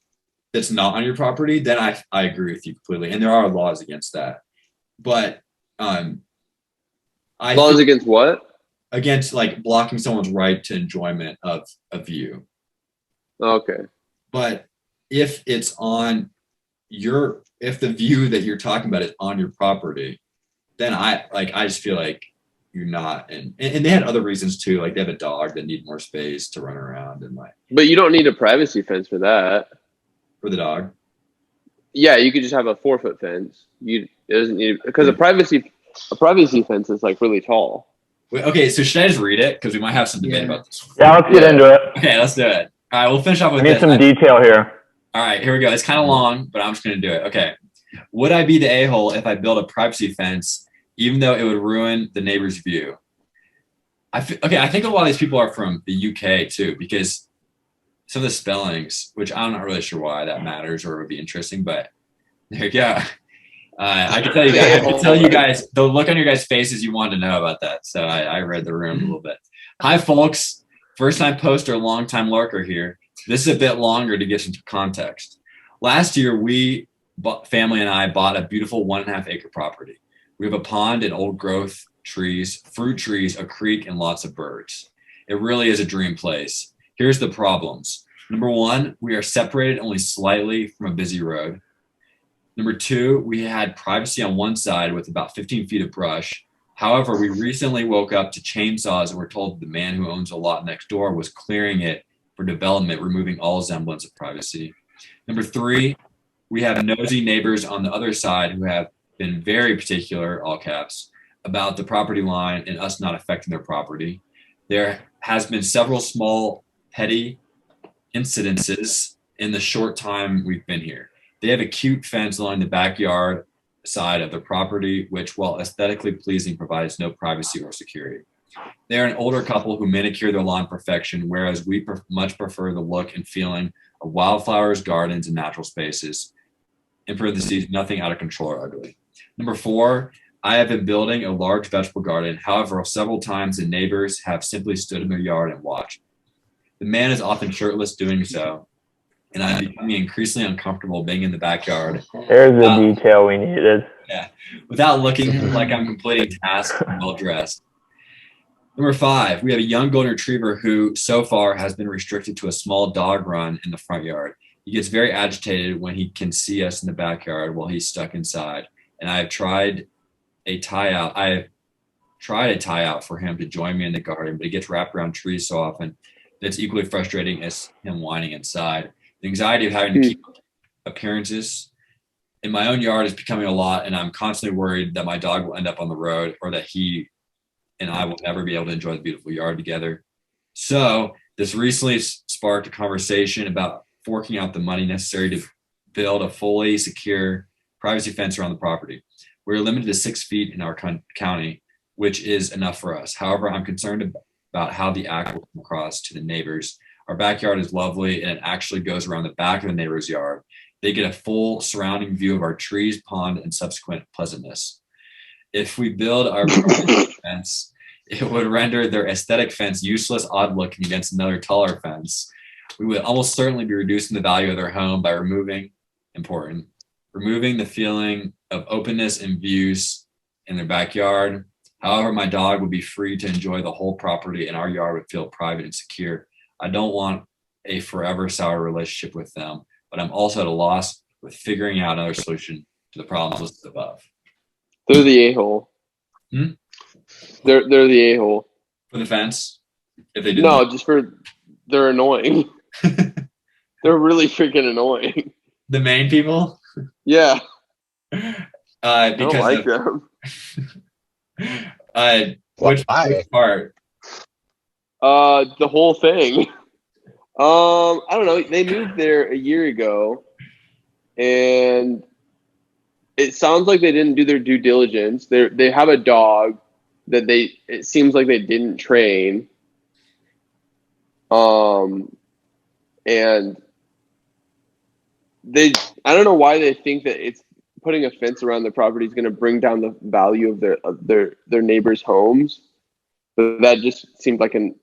that's not on your property, then I agree with you completely. And there are laws against that. But Laws against what? Against like blocking someone's right to enjoyment of a view. Okay. But if it's on if the view that you're talking about is on your property, then I just feel like you're not. And they had other reasons too. Like they have a dog that need more space to run around and like. But you don't need a privacy fence for that. For the dog. Yeah, you could just have a 4-foot fence. It doesn't need, because a privacy fence is like really tall. Wait, okay, so should I just read it? Because we might have some debate about this. Yeah, let's get into it. Okay, let's do it. All right, we'll finish off with I need this. some detail here. All right, here we go. It's kind of long, but I'm just going to do it. Okay. Would I be the a-hole if I built a privacy fence, even though it would ruin the neighbor's view? I think a lot of these people are from the UK too, because some of the spellings, which I'm not really sure why that matters or would be interesting, but there you go. I can tell you guys, the look on your guys' faces, you wanted to know about that. So I read the room a little bit. Hi, folks. First time poster, long time lurker here. This is a bit longer to get into context. Last year, family and I bought a beautiful 1.5 acre property. We have a pond and old growth trees, fruit trees, a creek, and lots of birds. It really is a dream place. Here's the problems. Number one, we are separated only slightly from a busy road. Number two, we had privacy on one side with about 15 feet of brush. However, we recently woke up to chainsaws and were told the man who owns a lot next door was clearing it for development, removing all semblance of privacy. Number three, we have nosy neighbors on the other side who have been very particular, all caps, about the property line and us not affecting their property. There has been several small petty incidences in the short time we've been here. They have a cute fence along the backyard side of the property, which, while aesthetically pleasing, provides no privacy or security. They're an older couple who manicure their lawn perfection, whereas we much prefer the look and feeling of wildflowers, gardens, and natural spaces. In parentheses, nothing out of control or ugly. Number four, I have been building a large vegetable garden. However, several times the neighbors have simply stood in their yard and watched. The man is often shirtless doing so, and I'm becoming increasingly uncomfortable being in the backyard. There's the detail we needed. Yeah, without looking like I'm completing tasks, I'm well dressed. Number 5, we have a young golden retriever who so far has been restricted to a small dog run in the front yard. He gets very agitated when he can see us in the backyard while he's stuck inside. And I have tried a tie out. I have tried a tie out for him to join me in the garden, but he gets wrapped around trees so often that it's equally frustrating as him whining inside. The anxiety of having to keep appearances in my own yard is becoming a lot, and I'm constantly worried that my dog will end up on the road or that he and I will never be able to enjoy the beautiful yard together. So this recently sparked a conversation about forking out the money necessary to build a fully secure privacy fence around the property. We're limited to 6 feet in our county, which is enough for us. However, I'm concerned about how the act will come across to the neighbors. Our backyard is lovely, and it actually goes around the back of the neighbor's yard. They get a full surrounding view of our trees, pond, and subsequent pleasantness. If we build our fence, it would render their aesthetic fence useless, odd looking against another taller fence. We would almost certainly be reducing the value of their home by removing the feeling of openness and views in their backyard. However, my dog would be free to enjoy the whole property and our yard would feel private and secure. I don't want a forever sour relationship with them, but I'm also at a loss with figuring out another solution to the problems listed above. They're the a-hole. They're the a-hole. For the fence? If they did No, just for they're annoying. They're really freaking annoying. The main people? Yeah. Because I don't like them. Which part? The whole thing. I don't know. They moved there a year ago, and it sounds like they didn't do their due diligence. They have a dog that it seems like they didn't train. And I don't know why they think that it's putting a fence around the property is going to bring down the value of their neighbors' homes. But that just seemed like kind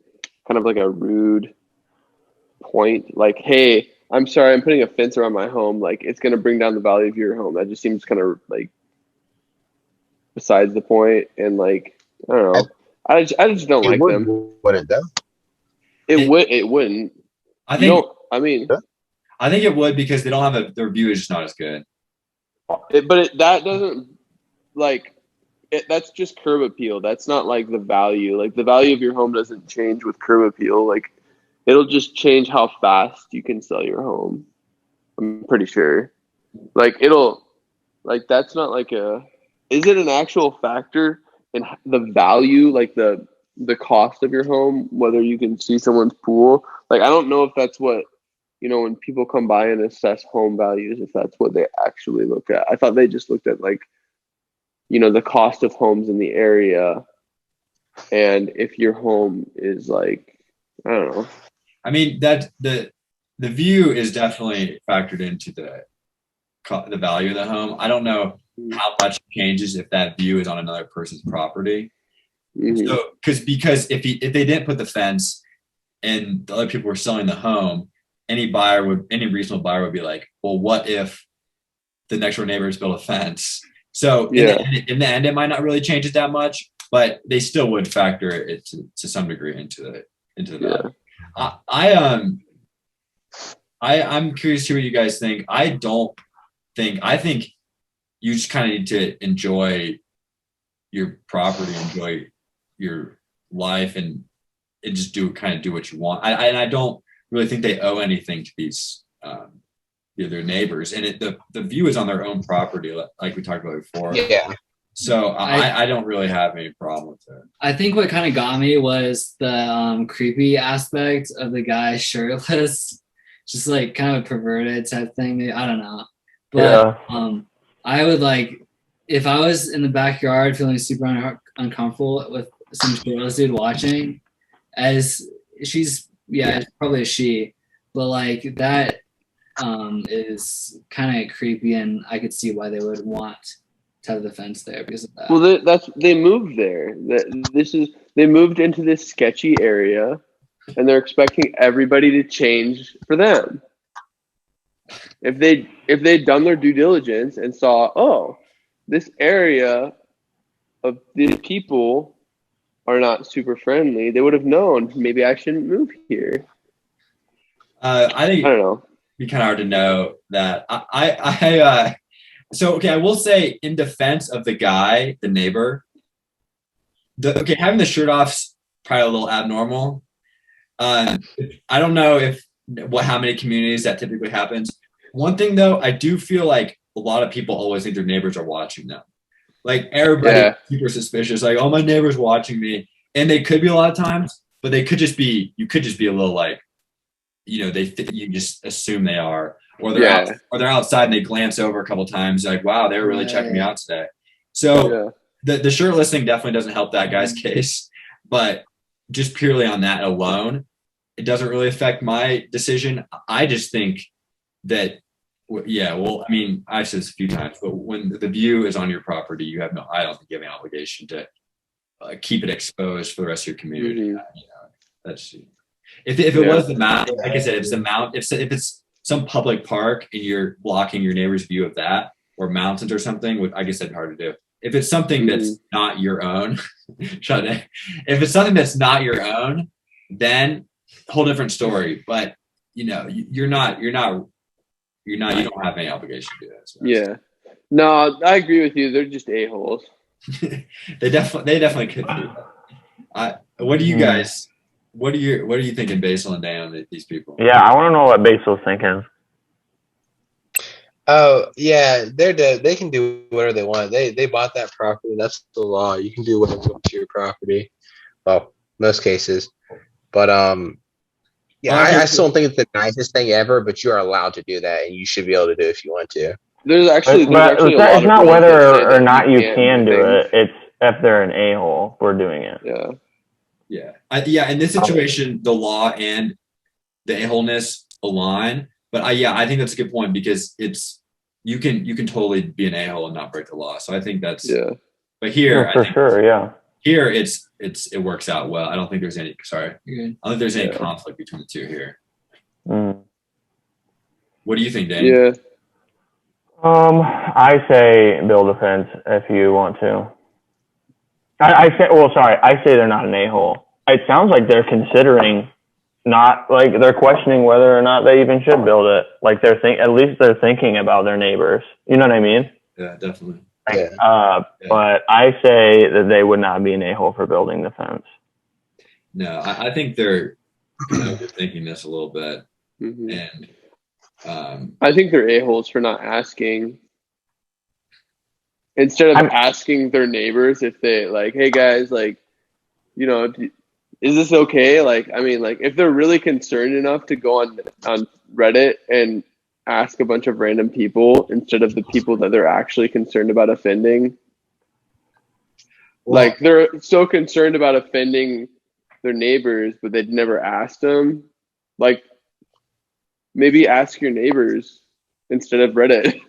of like a rude point. Like, hey, I'm sorry, I'm putting a fence around my home. Like, it's going to bring down the value of your home. That just seems kind of like besides the point. And like, I don't know. I just don't like them. Would it though? It wouldn't. I think. I think it would because they don't have their view is just not as good. That doesn't that's just curb appeal. That's not like the value. Like the value of your home doesn't change with curb appeal. Like it'll just change how fast you can sell your home. I'm pretty sure. Like that's not like is it an actual factor in the value, like the cost of your home, whether you can see someone's pool? Like I don't know if that's what, when people come by and assess home values, if that's what they actually look at. I thought they just looked at like, the cost of homes in the area. And if your home is like, I don't know. I mean, that the view is definitely factored into the value of the home. I don't know how much changes if that view is on another person's property. Mm-hmm. So, because if they didn't put the fence and the other people were selling the home, any reasonable buyer would be like, well, what if the next door neighbors built a fence? So in the end, it might not really change it that much, but they still would factor it to some degree into the value. I'm curious to see what you guys think. I think you just kind of need to enjoy your property, enjoy your life, and just do what you want. I don't really think they owe anything to these their neighbors, and the view is on their own property, like we talked about before. Yeah. So I don't really have any problem with it. I think what kind of got me was the creepy aspect of the guy shirtless, just like kind of perverted type thing. I don't know, but I would like if I was in the backyard feeling super uncomfortable with some shirtless dude watching, as she's it's probably a she, but like that is kind of creepy, and I could see why they would want to have the fence there because of that. Well, they moved there. They moved into this sketchy area, and they're expecting everybody to change for them. If they'd done their due diligence and saw, this area of these people are not super friendly, they would have known maybe I shouldn't move here. I think I don't know. it'd be kind of hard to know that. So okay, I will say in defense of the guy, the neighbor, having the shirt off's probably a little abnormal. I don't know how many communities that typically happens. One thing though, I do feel like a lot of people always think their neighbors are watching them. Like everybody super suspicious, like, oh, my neighbor's watching me. And they could be a lot of times, but you could just be a little like, you just assume they are, or they're outside and they glance over a couple times, like, wow, they were really checking me out today. So the shirtless thing definitely doesn't help that guy's case, but just purely on that alone, it doesn't really affect my decision. I just think that, I mean, I've said this a few times, but when the view is on your property, I don't think you have an obligation to keep it exposed for the rest of your community. That's if it was the mountain, like I said, if it's the mountain, if it's some public park and you're blocking your neighbor's view of that, or mountains or something, I guess that'd be hard to do. If it's something that's not your own, if it's something that's not your own, then whole different story. But you don't have any obligation to do that. So no, I agree with you. They're just a-holes. they definitely could be. What do you guys? What are you thinking, Basil and Dan, on these people? Yeah, I want to know what Basil's thinking. Oh yeah, they're dead. They can do whatever they want. They bought that property. That's the law. You can do whatever you want to your property. Well, most cases, but I still don't think it's the nicest thing ever. But you are allowed to do that, and you should be able to do it if you want to. There's actually it's not whether or not you can do it. It's if they're an a-hole for doing it. Yeah. In this situation, the law and the a-holeness align. But I think that's a good point, because you can totally be an a-hole and not break the law. So I think that's But here, here it works out well. I don't think there's any. Sorry, I don't think there's any conflict between the two here. What do you think, Dan? Yeah. I say build a fence if you want to. I say they're not an a-hole. It sounds like they're considering they're questioning whether or not they even should build it. Like at least they're thinking about their neighbors. You know what I mean? Yeah, definitely. But I say that they would not be an a-hole for building the fence. No, I think they're thinking this a little bit, and I think they're a-holes for not asking. Instead of asking their neighbors if they hey guys, is this okay? If they're really concerned enough to go on Reddit and ask a bunch of random people instead of the people that they're actually concerned about offending. They're so concerned about offending their neighbors, but they'd never asked them. Maybe ask your neighbors instead of Reddit.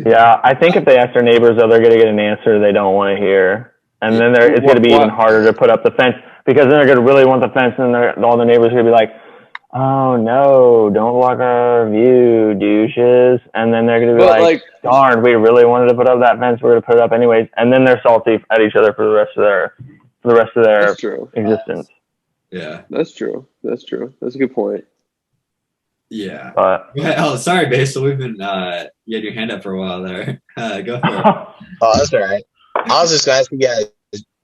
Yeah, I think if they ask their neighbors, though, they're going to get an answer they don't want to hear. And then it's going to be even harder to put up the fence, because then they're going to really want the fence, and then all the neighbors are going to be like, oh no, don't block our view, douches. And then they're going to be like, darn, we really wanted to put up that fence, we're going to put it up anyways. And then they're salty at each other for the rest of their existence. Yeah. That's true. That's a good point. Yeah. But sorry, Basil. We've been you had your hand up for a while there. Go for it. Oh, that's all right. I was just going to ask you guys,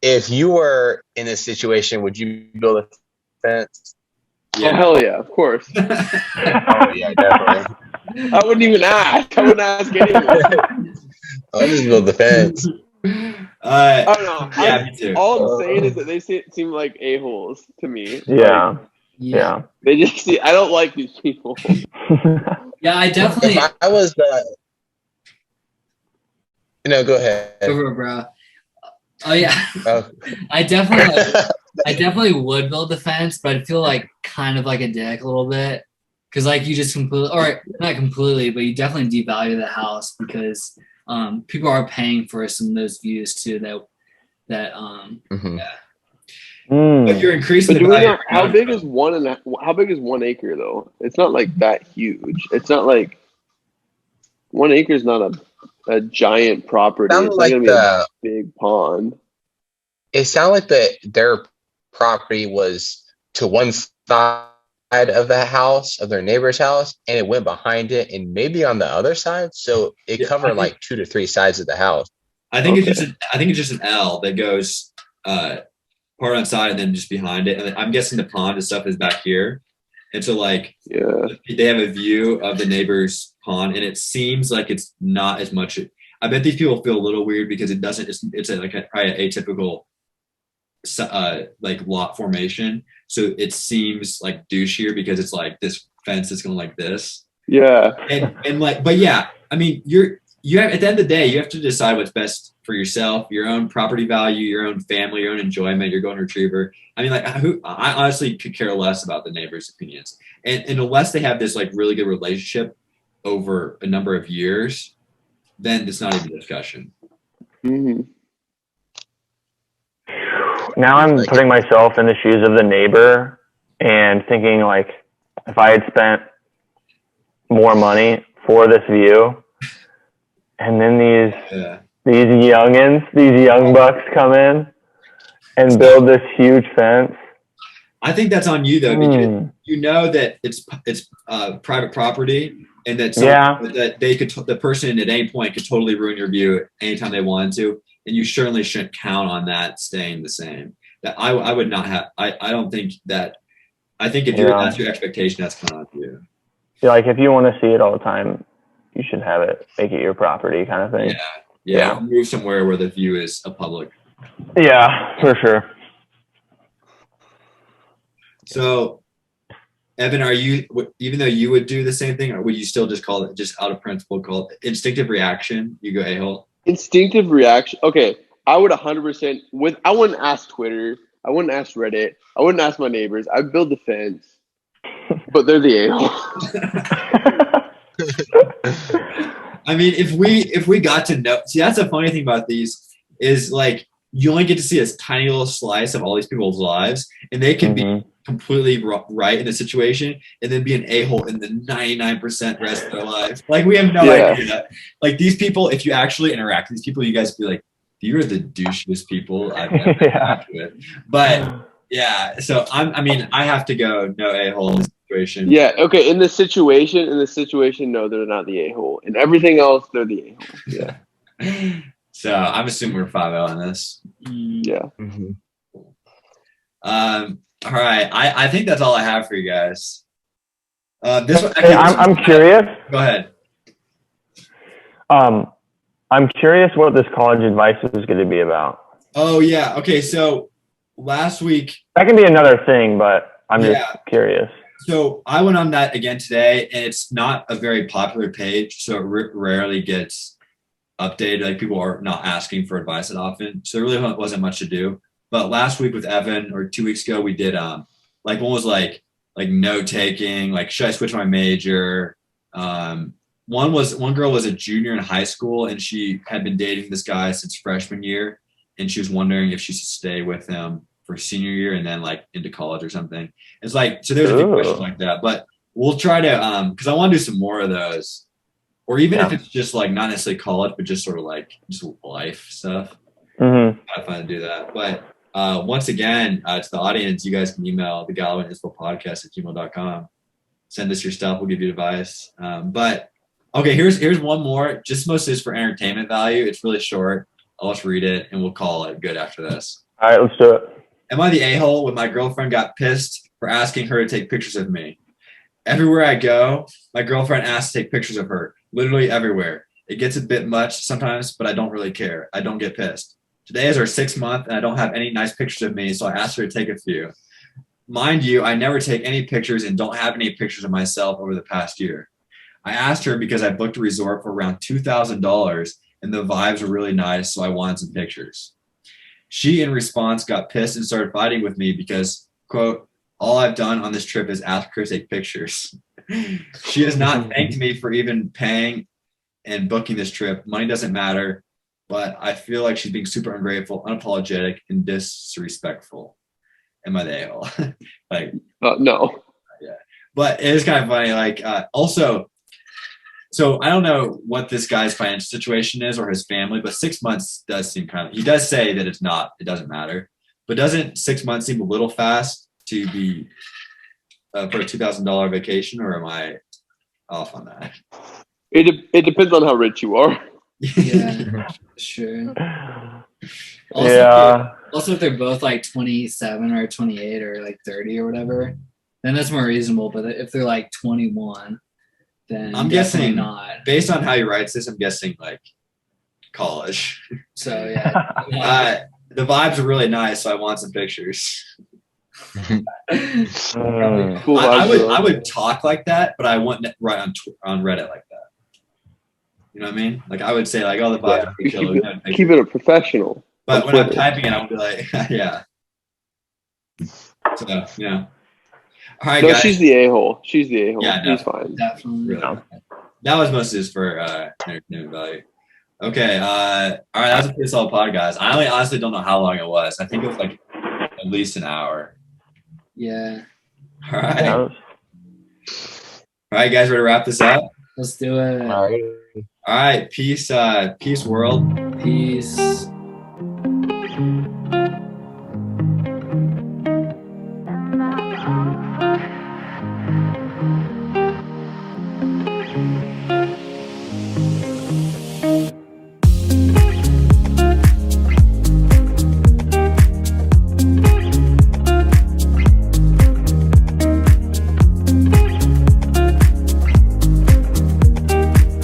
if you were in this situation, would you build a fence? Yeah. Oh, hell yeah, of course. Oh yeah, definitely. I wouldn't even ask. I wouldn't ask anyone. I'll just build the fence. I don't know. Yeah, me too. All I'm saying is that they seem like a-holes to me. Yeah. They just I don't like these people. Yeah, I definitely. If I was go ahead. Over, bro. Oh yeah. I definitely would build the fence, but I'd feel kind of like a dick a little bit, because you just completely, or not completely, but you definitely devalue the house, because people are paying for some of those views too. But you're increasing the value. How big is 1 acre though? It's not that huge. It's not 1 acre is not a giant property. Sounded It's not like gonna be a big pond. It sounded like their property was to one side of the house, of their neighbor's house, and it went behind it and maybe on the other side. So it Yeah, covered like 2 to 3 sides of the house. I think Okay. I think it's just an L that goes part on side and then just behind it. And I'm guessing the pond and stuff is back here. And so like Yeah. they have a view of the neighbor's pond, and it seems like it's not as much. I bet these people feel a little weird because it doesn't. It's like probably an atypical like lot formation. So it seems like douchier because it's like this fence is going like this. Yeah. And like, but yeah, I mean, you have at the end of the day, you have to decide what's best for yourself, your own property value, your own family, your own enjoyment, your golden retriever. I mean, like, I honestly could care less about the neighbors' opinions, and unless they have this like really good relationship over a number of years, then it's not even a discussion. Mm-hmm. Now I'm putting myself in the shoes of the neighbor and thinking like, if I had spent more money for this view, and then these youngins, these young bucks come in and build this huge fence. I think that's on you though, because you know that it's private property, and that that they could the person at any point could totally ruin your view anytime they wanted to, and you certainly shouldn't count on that staying the same. That I would not have. I don't think that. I think if that's your expectation, that's kind of on you. Yeah, like if you want to see it all the time, you should have it, make it your property, kind of thing. Yeah. Move somewhere where the view is a public. Yeah, for sure. So, Evan, are you, even though you would do the same thing, or would you still just call it, just out of principle, call it instinctive reaction? You go a-hole? Instinctive reaction. Okay. I would 100% I wouldn't ask Twitter. I wouldn't ask Reddit. I wouldn't ask my neighbors. I'd build the fence, but they're the a-hole. I mean, if we got to know, see, that's the funny thing about these is like, you only get to see a tiny little slice of all these people's lives, and they can be completely right in the situation and then be an a-hole in the 99% rest of their life. Like, we have no idea. Like, these people, if you actually interact with these people, you guys be like, you are the douchiest people I've ever interacted with. But yeah, so I mean, I have to go no a-hole in this situation. Yeah, okay. In the situation, no, they're not the a-hole. In everything else, they're the a-hole. Yeah. So I'm assuming we're 5-0 on this. Yeah. Mm-hmm. All right. I think that's all I have for you guys. This one, hey, I'm curious. Go ahead. I'm curious what this college advice is going to be about. Oh yeah. Okay. So last week. That can be another thing, but I'm just curious. So I went on that again today, and it's not a very popular page, so it rarely gets updated. Like, people are not asking for advice that often, so there really wasn't much to do. But last week with Evan, or 2 weeks ago, we did like one was like note taking, like, should I switch my major? One girl was a junior in high school, and she had been dating this guy since freshman year, and she was wondering if she should stay with him for senior year and then like into college or something. It's like, so there's a few questions like that, but we'll try to because I want to do some more of those, or even if it's just like not necessarily college, but just sort of like just life stuff. Mm-hmm. I find to do that. But once again, to the audience, you guys can email the podcast@gmail.com. Send us your stuff. We'll give you advice. But okay, here's one more. Just mostly is for entertainment value. It's really short. I'll just read it and we'll call it good after this. All right, let's do it. Am I the a-hole when my girlfriend got pissed for asking her to take pictures of me? Everywhere I go, my girlfriend asks to take pictures of her. Literally everywhere. It gets a bit much sometimes, but I don't really care. I don't get pissed. Today is our 6th month, and I don't have any nice pictures of me, so I asked her to take a few. Mind you, I never take any pictures and don't have any pictures of myself over the past year. I asked her because I booked a resort for around $2,000, and the vibes were really nice, so I wanted some pictures. She, in response, got pissed and started fighting with me because, quote, all I've done on this trip is ask her to take pictures. She has not thanked me for even paying and booking this trip. Money doesn't matter, but I feel like she's being super ungrateful, unapologetic, and disrespectful. Am I the a-hole? Like, no. Yeah. But it is kind of funny. Like, also, So I don't know what this guy's financial situation is or his family, but 6 months does seem kind of. He does say that it doesn't matter, but doesn't 6 months seem a little fast to be for a $2,000 vacation, or am I off on that? It depends on how rich you are. Yeah, sure. Also, if they're both like 27 or 28 or like 30 or whatever, then that's more reasonable. But if they're like 21, then I'm definitely guessing not. Based on how he writes this, I'm guessing like college. So yeah, the vibes are really nice, so I want some pictures. Cool I would talk like that, but I wouldn't write on Reddit like that. You know what I mean? Like I would say like, oh, the vibes are pretty chill. Keep it a professional. But when I'm typing it, I'll be like, yeah. So yeah. All right, no, guys. she's the a-hole. She's the a-hole. Yeah, He's fine. definitely. Really. That was mostly just for entertainment value. Okay. All right. That was a pretty solid pod, guys. I honestly don't know how long it was. I think it was like at least an hour. Yeah. All right. All right, guys. Ready to wrap this up? Let's do it. All right. All right. Peace. Peace, world. Peace.